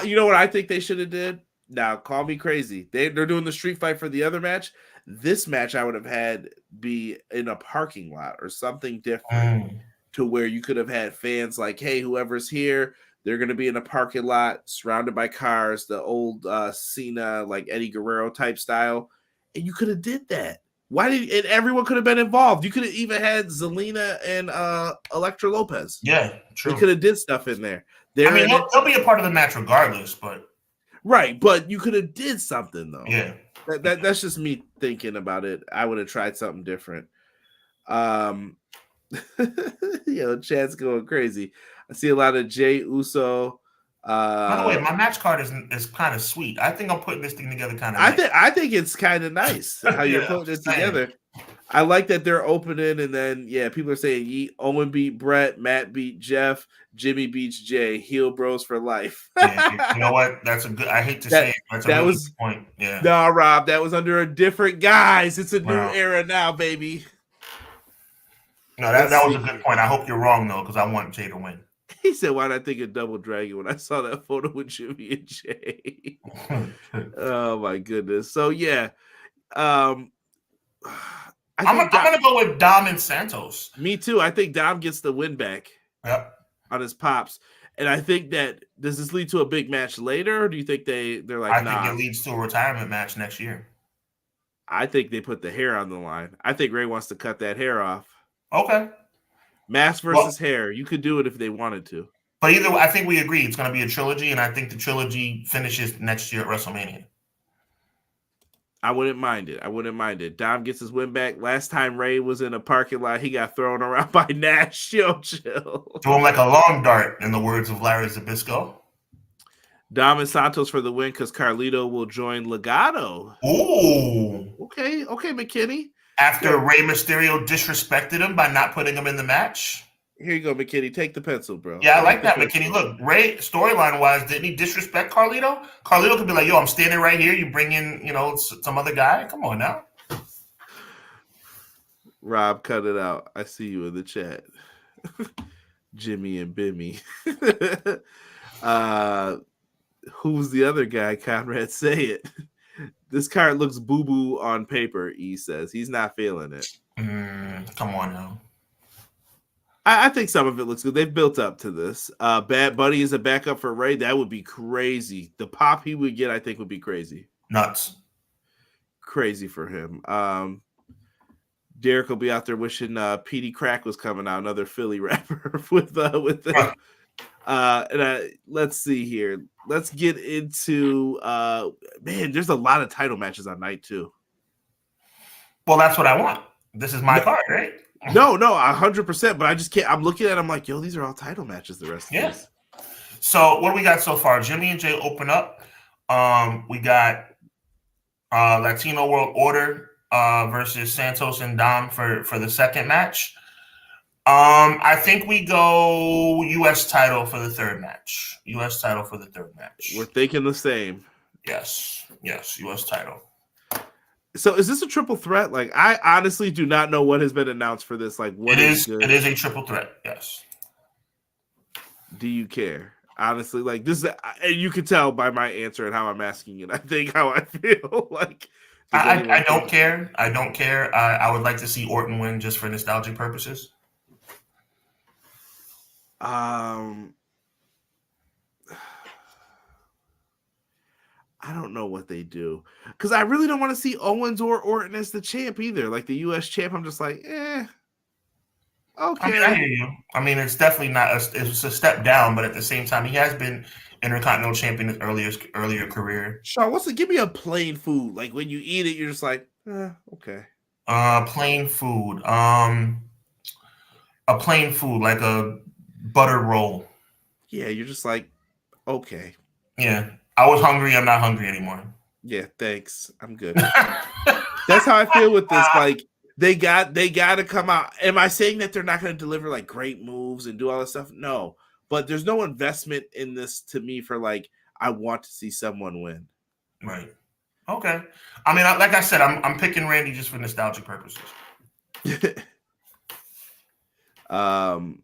You know what I think they should have did? Now, call me crazy. They're doing the street fight for the other match. This match I would have had be in a parking lot or something different to where you could have had fans like, hey, whoever's here, they're going to be in a parking lot surrounded by cars, the old Cena, like Eddie Guerrero type style. And you could have did that. And everyone could have been involved. You could have even had Zelina and Elektra Lopez. Yeah, true. They could have did stuff in there. They'll be a part of the match regardless, but right, but you could have did something though. Yeah. That's just me thinking about it. I would have tried something different. Chad's going crazy. I see a lot of Jay Uso. By the way, my match card is kind of sweet. I think I'm putting this thing together kind of nice. I think it's kind of nice how you're putting it together. I like that they're opening, and then people are saying Owen beat Brett, Matt beat Jeff, Jimmy beats Jay, heel bros for life. You know what? That's a good. I hate to say it. That's a good point. Yeah. No, Rob, that was under a different guise. It's a new era now, baby. No, that was a good point. I hope you're wrong though, because I want Jay to win. He said, "Why did I think of Double Dragon when I saw that photo with Jimmy and Jay?" Oh my goodness. So I'm gonna go with Dom and Santos. Me too. I think Dom gets the win back. Yep. On his pops, and I think that does this lead to a big match later, or do you think they're like? I think it leads to a retirement match next year. I think they put the hair on the line. I think Ray wants to cut that hair off. Okay. Mask versus hair. You could do it if they wanted to. But either way, I think we agree it's going to be a trilogy, and I think the trilogy finishes next year at WrestleMania. I wouldn't mind it. Dom gets his win back. Last time Ray was in a parking lot, he got thrown around by Nash. Chill. Throw him like a long dart, in the words of Larry Zbyszko. Dom and Santos for the win because Carlito will join Legado. Ooh. Okay, McKinney. After Rey Mysterio disrespected him by not putting him in the match. Here you go, McKinney. Take the pencil, bro. Yeah, I like that, McKinney. Look, Ray, storyline-wise, didn't he disrespect Carlito? Carlito could be like, yo, I'm standing right here. You bring in, some other guy. Come on now. Rob, cut it out. I see you in the chat. Jimmy and Bimmy. Who's the other guy? Conrad, say it. This card looks boo-boo on paper, E says. He's not feeling it. Come on now. I think some of it looks good. They've built up to this. Bad Bunny is a backup for Ray. That would be crazy. The pop he would get, I think, would be crazy. Nuts. Crazy for him. Derek will be out there wishing Petey Crack was coming out, another Philly rapper with them. Let's see here. Let's get into man. There's a lot of title matches on night 2. Well, that's what I want. This is my card, right? No, 100%. But I just can't. I'm looking at it, I'm like, yo, these are all title matches. The rest of this. So what do we got so far? Jimmy and Jay open up. We got Latino World Order versus Santos and Dom for the second match. I think we go U.S. title for the third match. U.S. title for the third match. We're thinking the same. Yes, U.S. title. So is this a triple threat? Like, I honestly do not know what has been announced for this. Like, what is good? It is a triple threat. Yes. Do you care? Honestly, like this, and you can tell by my answer and how I'm asking it. I think how I feel. Like, I don't care. I don't care. I would like to see Orton win just for nostalgic purposes. I don't know what they do because I really don't want to see Owens or Orton as the champ either. Like the U.S. champ, I'm just like, okay. I mean, I hear you. I mean, it's definitely not. It's a step down, but at the same time, he has been Intercontinental Champion in his earlier career. Sean, give me a plain food? Like when you eat it, you're just like, okay. Plain food. A plain food like a butter roll. Yeah, you're just like, okay. Yeah. I was hungry. I'm not hungry anymore. Yeah, thanks. I'm good. That's how I feel with this. Like they got to come out. Am I saying that they're not going to deliver like great moves and do all this stuff? No, but there's no investment in this to me for like I want to see someone win. Right. Okay. I mean, like I said, I'm picking Randy just for nostalgic purposes. And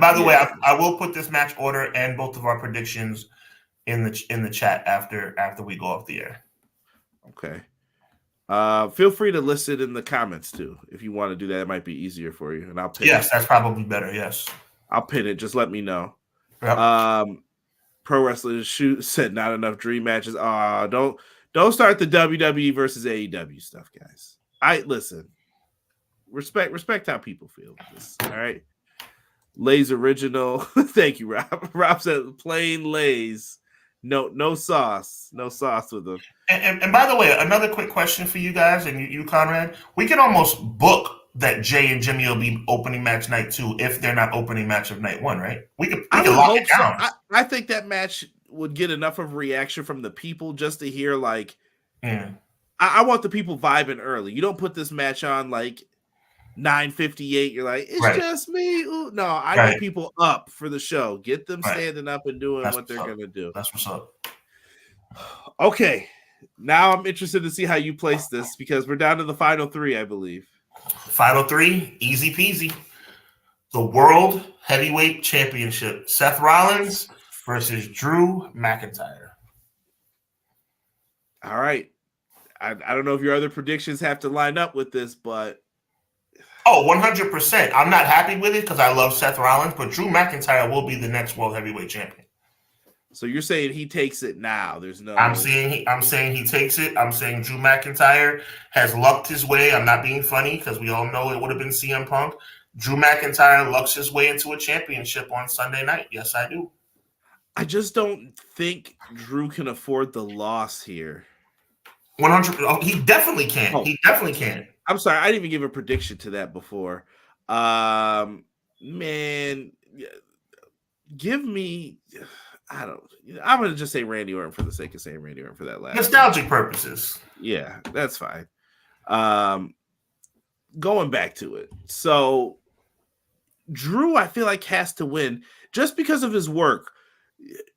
by the way, I will put this match order and both of our predictions in the chat after we go off the air. Okay. Feel free to list it in the comments too. If you want to do that, it might be easier for you. And I'll pin it. That's probably better. Yes. I'll pin it. Just let me know. Yep. Pro Wrestlers said not enough dream matches. Don't start the WWE versus AEW stuff, guys. Listen. Respect how people feel. All right. Lay's original. Thank you, Rob. Rob said plain Lay's. No sauce. No sauce with them. And by the way, another quick question for you guys and you Conrad. We can almost book that Jay and Jimmy will be opening match night 2 if they're not opening match of night 1, right? We can lock it down. So. I think that match would get enough of reaction from the people just to hear like I want the people vibing early. You don't put this match on like 9:58. You're like, it's just me. Ooh. No, I need people up for the show. Get them standing up and doing what they're gonna do. That's what's up. Okay, now I'm interested to see how you place this because we're down to the final 3, I believe. Final 3, easy peasy. The World Heavyweight Championship: Seth Rollins versus Drew McIntyre. All right, I don't know if your other predictions have to line up with this, but. 100%. I'm not happy with it because I love Seth Rollins, but Drew McIntyre will be the next World Heavyweight Champion. So you're saying he takes it now? There's no. I'm saying he takes it. I'm saying Drew McIntyre has lucked his way. I'm not being funny because we all know it would have been CM Punk. Drew McIntyre lucks his way into a championship on Sunday night. Yes, I do. I just don't think Drew can afford the loss here. 100%. He definitely can. He definitely can. I'm sorry, I didn't even give a prediction to that before. Man, give me. I'm going to just say Randy Orton for the sake of saying Randy Orton for that last. Nostalgic purposes. Yeah, that's fine. Going back to it. So, Drew, I feel like, has to win just because of his work.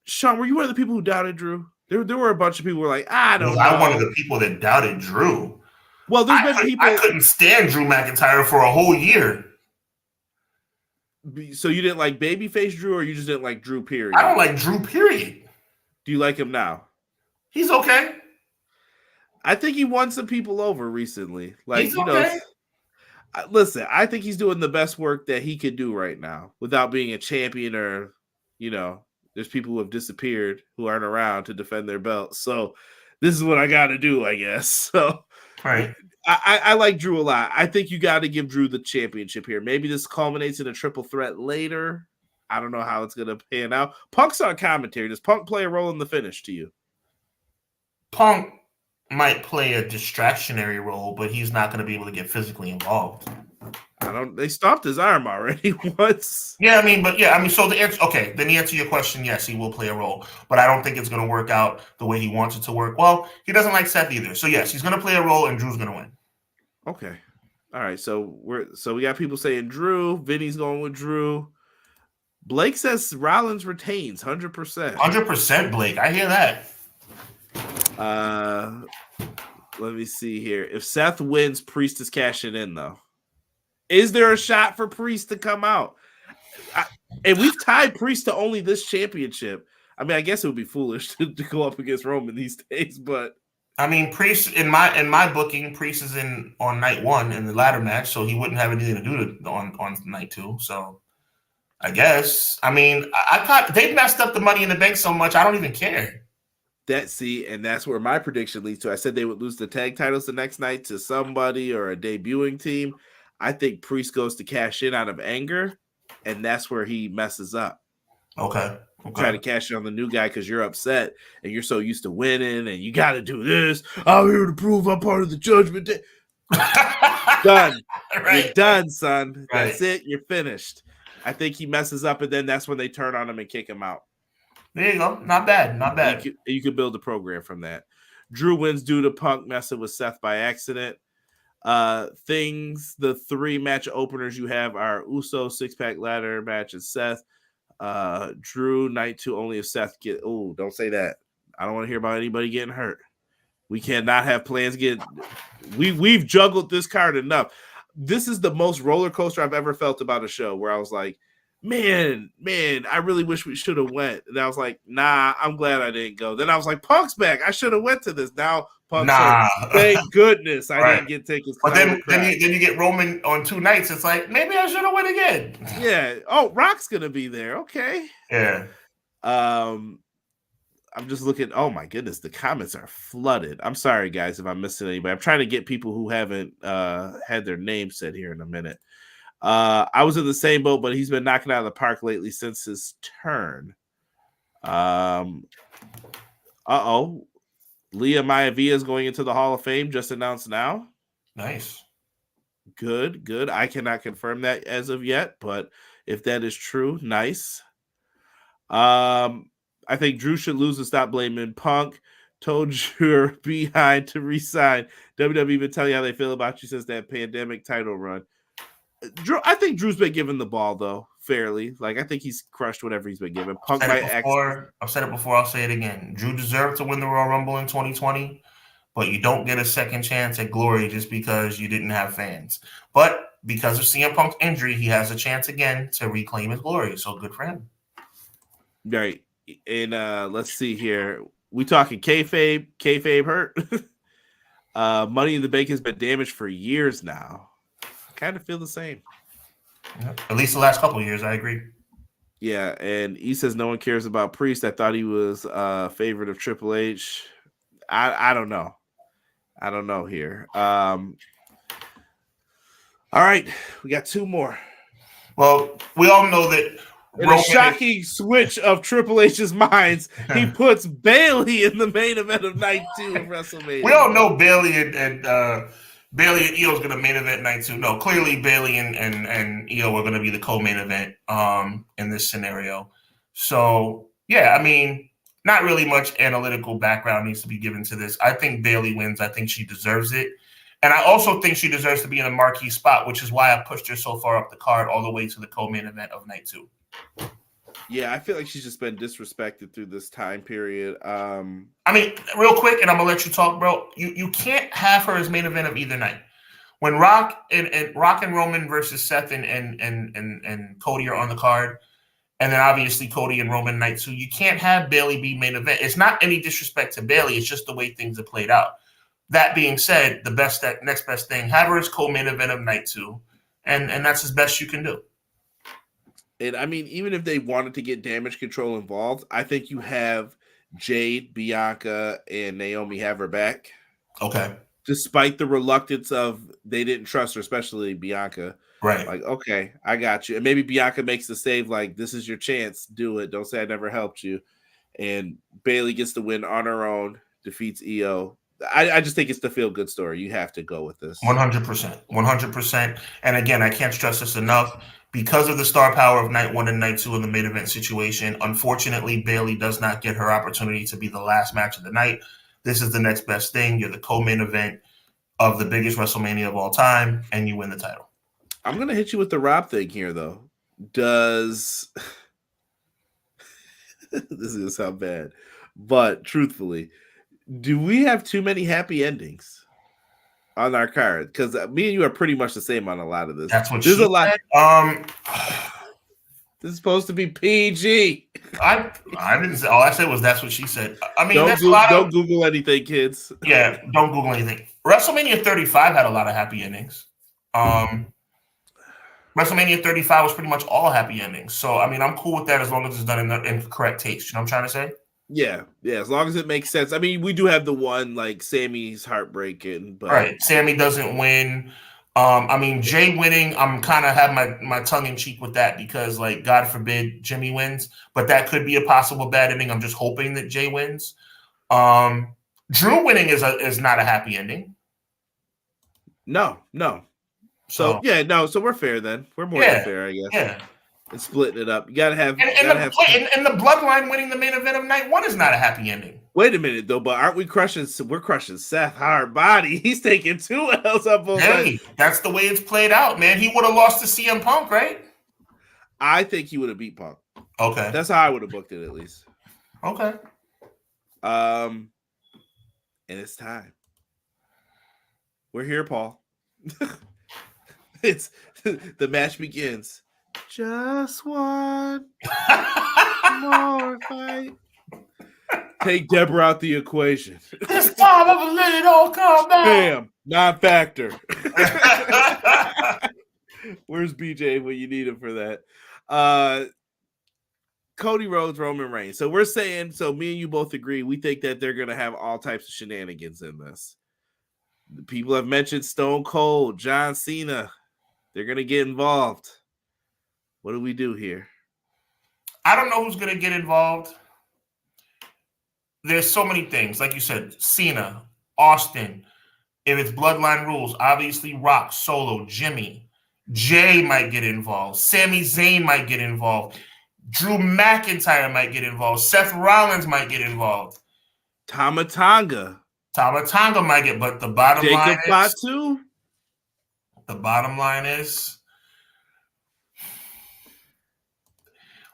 Sean, were you one of the people who doubted Drew? There were a bunch of people who were like, I don't know. I'm one of the people that doubted Drew. Well, there's been people. I couldn't stand Drew McIntyre for a whole year. So you didn't like babyface Drew, or you just didn't like Drew, period? I don't like Drew, period. Do you like him now? He's okay. I think he won some people over recently. Like, he's okay. Listen, I think he's doing the best work that he could do right now without being a champion or, there's people who have disappeared who aren't around to defend their belts. So this is what I got to do, I guess. So Right. I like Drew a lot. I think you got to give Drew the championship here. Maybe this culminates in a triple threat later. I don't know how it's going to pan out. Punk's on commentary. Does Punk play a role in the finish to you? Punk might play a distractionary role, but he's not going to be able to get physically involved. They stomped his arm already once. Yeah, so the answer, okay, then the answer to your question, yes, he will play a role, but I don't think it's going to work out the way he wants it to work. Well, he doesn't like Seth either. So yes, he's going to play a role and Drew's going to win. Okay. All right. So we got people saying Drew, Vinny's going with Drew. Blake says Rollins retains 100%. 100% Blake. I hear that. Let me see here. If Seth wins, Priest is cashing in, though. Is there a shot for Priest to come out? And we've tied Priest to only this championship. I mean, I guess it would be foolish to go up against Roman these days, but I mean, Priest in my booking, Priest is in on night 1 in the ladder match, so he wouldn't have anything to do on night 2. So I guess. I mean, they've messed up the Money in the Bank so much, I don't even care. And that's where my prediction leads to. I said they would lose the tag titles the next night to somebody or a debuting team. I think Priest goes to cash in out of anger, and that's where he messes up. Okay. Try to cash in on the new guy because you're upset and you're so used to winning and you got to do this. I'm here to prove I'm part of the Judgment Day. Done. Right. You're done, son. Right. That's it. You're finished. I think he messes up, and then that's when they turn on him and kick him out. There you go. Not bad. You could build a program from that. Drew wins due to Punk messing with Seth by accident. The 3 match openers you have are Uso 6-pack ladder match and Seth. Drew night 2 only if Seth get. Oh, don't say that. I don't want to hear about anybody getting hurt. We cannot have plans get. We've juggled this card enough. This is the most roller coaster I've ever felt about a show where I was like, man, I really wish we should have went. And I was like, nah, I'm glad I didn't go. Then I was like, Punk's back. I should have went to this. Now Punk's hurt. Thank goodness I didn't get tickets. But then you get Roman on 2 nights. It's like, maybe I should have went again. Yeah. Oh, Rock's gonna be there. Okay. Yeah. I'm just looking. Oh my goodness, the comments are flooded. I'm sorry, guys, if I'm missing anybody. I'm trying to get people who haven't had their name said here in a minute. I was in the same boat, but he's been knocking out of the park lately since his turn. Leah Maivia is going into the Hall of Fame, just announced now. Nice. Good. I cannot confirm that as of yet, but if that is true, nice. I think Drew should lose and stop blaming Punk. Told your behind to resign. WWE been telling you how they feel about you since that pandemic title run. Drew, I think Drew's been given the ball though, fairly. Like I think he's crushed whatever he's been given. Punk I've said it before. I'll say it again. Drew deserved to win the Royal Rumble in 2020, but you don't get a second chance at glory just because you didn't have fans. But because of CM Punk's injury, he has a chance again to reclaim his glory. So good for him. Right. And let's see here. We talking kayfabe hurt. Money in the Bank has been damaged for years now. Kind of feel the same. Yeah, at least the last couple of years, I agree. Yeah, and he says no one cares about Priest. I thought he was a favorite of Triple H. I don't know. I don't know here. All right, we got 2 more. Well, we all know that in a shocking switch of Triple H's minds, he puts Bayley in the main event of night 2 of WrestleMania. We all know Bayley and Io is going to main event night 2. No, clearly Bayley and Io are going to be the co-main event in this scenario. So, yeah, I mean, not really much analytical background needs to be given to this. I think Bayley wins. I think she deserves it. And I also think she deserves to be in a marquee spot, which is why I pushed her so far up the card all the way to the co-main event of night 2. Yeah, I feel like she's just been disrespected through this time period. I mean, real quick, and I'm gonna let you talk, bro. You can't have her as main event of either night. When Rock and Roman versus Seth and Cody are on the card, and then obviously Cody and Roman night 2, you can't have Bayley be main event. It's not any disrespect to Bayley. It's just the way things have played out. That being said, next best thing, have her as co-main event of night 2, and that's as best you can do. And I mean, even if they wanted to get Damage Control involved, I think you have Jade, Bianca, and Naomi have her back. Okay. Despite the reluctance of they didn't trust her, especially Bianca. Right. Like, okay, I got you. And maybe Bianca makes the save, like, this is your chance. Do it. Don't say I never helped you. And Bayley gets the win on her own, defeats EO. I just think it's the feel-good story. You have to go with this. 100%. 100%. And again, I can't stress this enough. Because of the star power of night 1 and night 2 in the main event situation, unfortunately, Bayley does not get her opportunity to be the last match of the night. This is the next best thing. You're the co-main event of the biggest WrestleMania of all time, and you win the title. I'm going to hit you with the Rob thing here, though. This is going to sound bad, but truthfully, do we have too many happy endings on our card? Because me and you are pretty much the same on a lot of this. That's what there's she a lot. Said. This is supposed to be PG. I didn't say. All I said was that's what she said. I mean, don't Google anything, kids. Yeah, don't Google anything. WrestleMania 35 had a lot of happy endings. WrestleMania 35 was pretty much all happy endings. So I mean, I'm cool with that as long as it's done in correct taste. You know what I'm trying to say? Yeah, as long as it makes sense. I mean, we do have the one like Sammy's heartbreaking, but right. Sammy doesn't win. I mean, Jay winning, I'm kind of have my tongue in cheek with that because, like, God forbid Jimmy wins, but that could be a possible bad ending. I'm just hoping that Jay wins. Drew winning is not a happy ending. No. So we're fair then. We're more than fair, I guess. Yeah. And splitting it up. You gotta have and the bloodline winning the main event of night 1 is not a happy ending. Wait a minute though, but aren't we crushing Seth hard body? He's taking 2 L's up on Hey, that's the way it's played out, man. He would have lost to CM Punk, right? I think he would have beat Punk. Okay. That's how I would have booked it at least. Okay. And it's time. We're here, Paul. It's the match begins. Just one more fight. Take Deborah out the equation. This time I'm gonna let it all come back. Bam, non-factor. Where's BJ when you need him for that? Cody Rhodes, Roman Reigns. So we're saying, me and you both agree, we think that they're gonna have all types of shenanigans in this. People have mentioned Stone Cold, John Cena. They're gonna get involved. What do we do here? I don't know who's going to get involved. There's so many things. Like you said, Cena, Austin. If it's bloodline rules, obviously Rock, Solo, Jimmy. Jay might get involved. Sami Zayn might get involved. Drew McIntyre might get involved. Seth Rollins might get involved. Tama Tonga might get, but the bottom Jacob line is... Batu? The bottom line is...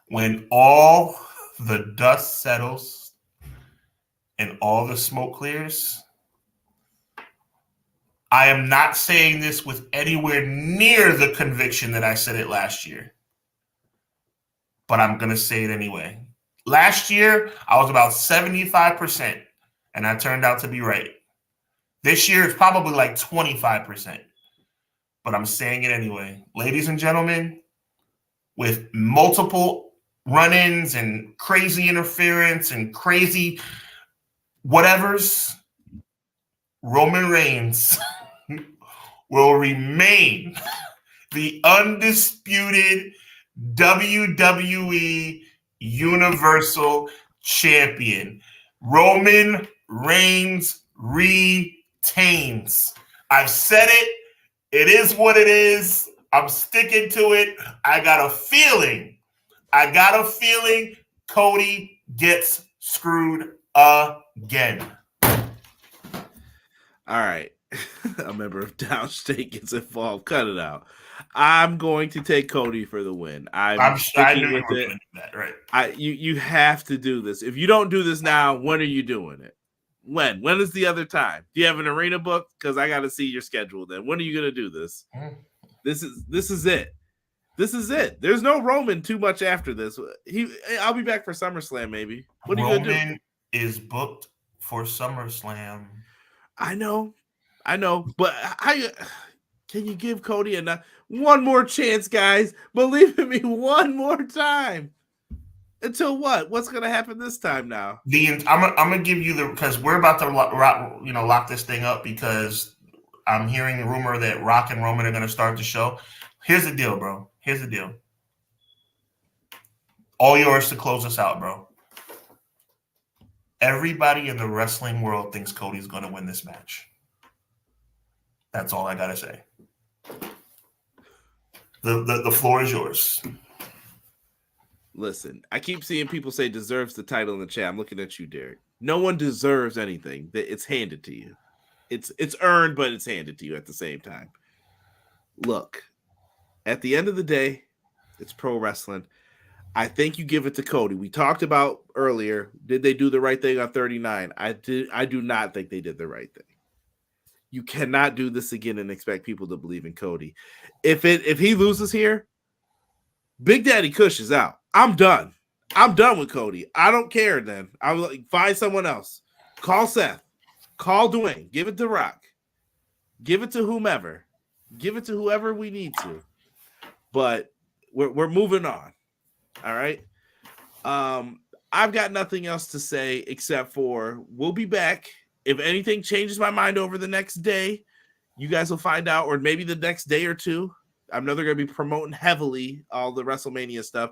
when all the dust settles and all the smoke clears, I am not saying this with anywhere near the conviction that I said it last year, but I'm going to say it anyway. Last year, I was about 75%, and I turned out to be right. This year, it's probably like 25%, but I'm saying it anyway. Ladies and gentlemen, with multiple run-ins and crazy interference and crazy whatevers, Roman Reigns will remain the undisputed WWE Universal Champion. Roman Reigns retains. I've said it. It is what it is. I'm sticking to it. I got a feeling Cody gets screwed again. All right. A member of Downstate gets involved. Cut it out. I'm going to take Cody for the win. I'm sticking with it. That, right. You have to do this. If you don't do this now, when are you doing it? When? When is the other time? Do you have an arena book? Because I got to see your schedule then. When are you going to do this? This is it. This is it. There's no Roman too much after this. I'll be back for SummerSlam maybe. What are you going to do? Roman is booked for SummerSlam. I know, but can you give Cody one more chance, guys? Believe in me, one more time. Until what? What's gonna happen this time now? I'm gonna give you because we're about to lock this thing up because I'm hearing a rumor that Rock and Roman are gonna start the show. Here's the deal, bro. Here's the deal. All yours to close us out, bro. Everybody in the wrestling world thinks Cody's gonna win this match. That's all I gotta say. The floor is yours. Listen, I keep seeing people say deserves the title in the chat. I'm looking at you, Derek. No one deserves anything. It's handed to you. It's earned, but it's handed to you at the same time. Look, at the end of the day, it's pro wrestling. I think you give it to Cody. We talked about earlier, did they do the right thing on 39? I do not think they did the right thing. You cannot do this again and expect people to believe in Cody. If he loses here, Big Daddy Kush is out. I'm done. I'm done with Cody. I don't care then. I'm like, find someone else. Call Seth. Call Dwayne. Give it to Rock. Give it to whomever. Give it to whoever we need to. But we're moving on. All right. I've got nothing else to say except for we'll be back. If anything changes my mind over the next day, you guys will find out, or maybe the next day or two. I know they're going to be promoting heavily all the WrestleMania stuff.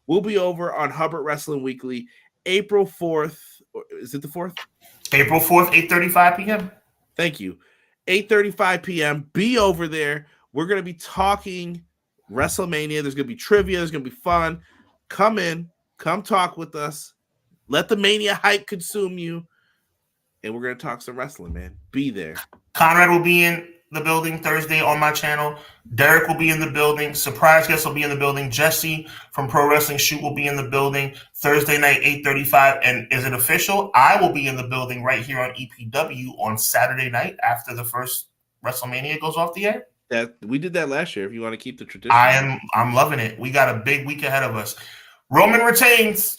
We'll be over on Hubbard Wrestling Weekly, April 4th. Is it the 4th? April 4th, 8:35 p.m. Thank you. 8:35 p.m. Be over there. We're going to be talking WrestleMania. There's going to be trivia. There's going to be fun. Come in. Come talk with us. Let the Mania hype consume you. And we're going to talk some wrestling, man. Be there. Conrad will be in the building Thursday on my channel. Derek will be in the building. Surprise guest will be in the building. Jesse from Pro Wrestling Shoot will be in the building Thursday night, 8:35. And is it official? I will be in the building right here on EPW on Saturday night after the first WrestleMania goes off the air. That we did that last year. If you want to keep the tradition, I'm loving it. We got a big week ahead of us. Roman retains.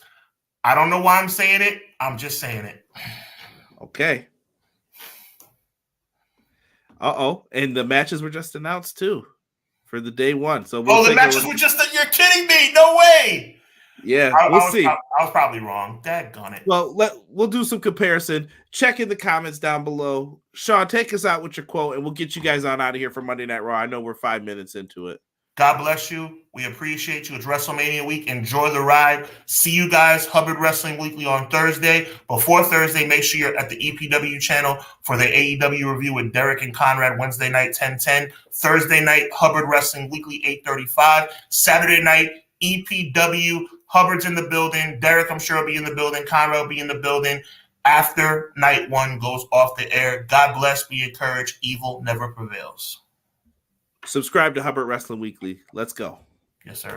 I don't know why I'm saying it. I'm just saying it. Okay. And the matches were just announced too for the day one. So the matches were just you're kidding me. No way. Yeah, we'll see. I was probably wrong. Daggone it. Well, we'll do some comparison. Check in the comments down below. Sean, take us out with your quote, and we'll get you guys on out of here for Monday Night Raw. I know we're 5 minutes into it. God bless you. We appreciate you. It's WrestleMania week. Enjoy the ride. See you guys, Hubbard Wrestling Weekly on Thursday. Before Thursday, make sure you're at the EPW channel for the AEW review with Derek and Conrad Wednesday night, 10:10. Thursday night, Hubbard Wrestling Weekly, 8:35. Saturday night, EPW. Hubbard's in the building. Derek, I'm sure, will be in the building. Conrad will be in the building after night one goes off the air. God bless. Be encouraged. Evil never prevails. Subscribe to Hubbard Wrestling Weekly. Let's go. Yes, sir.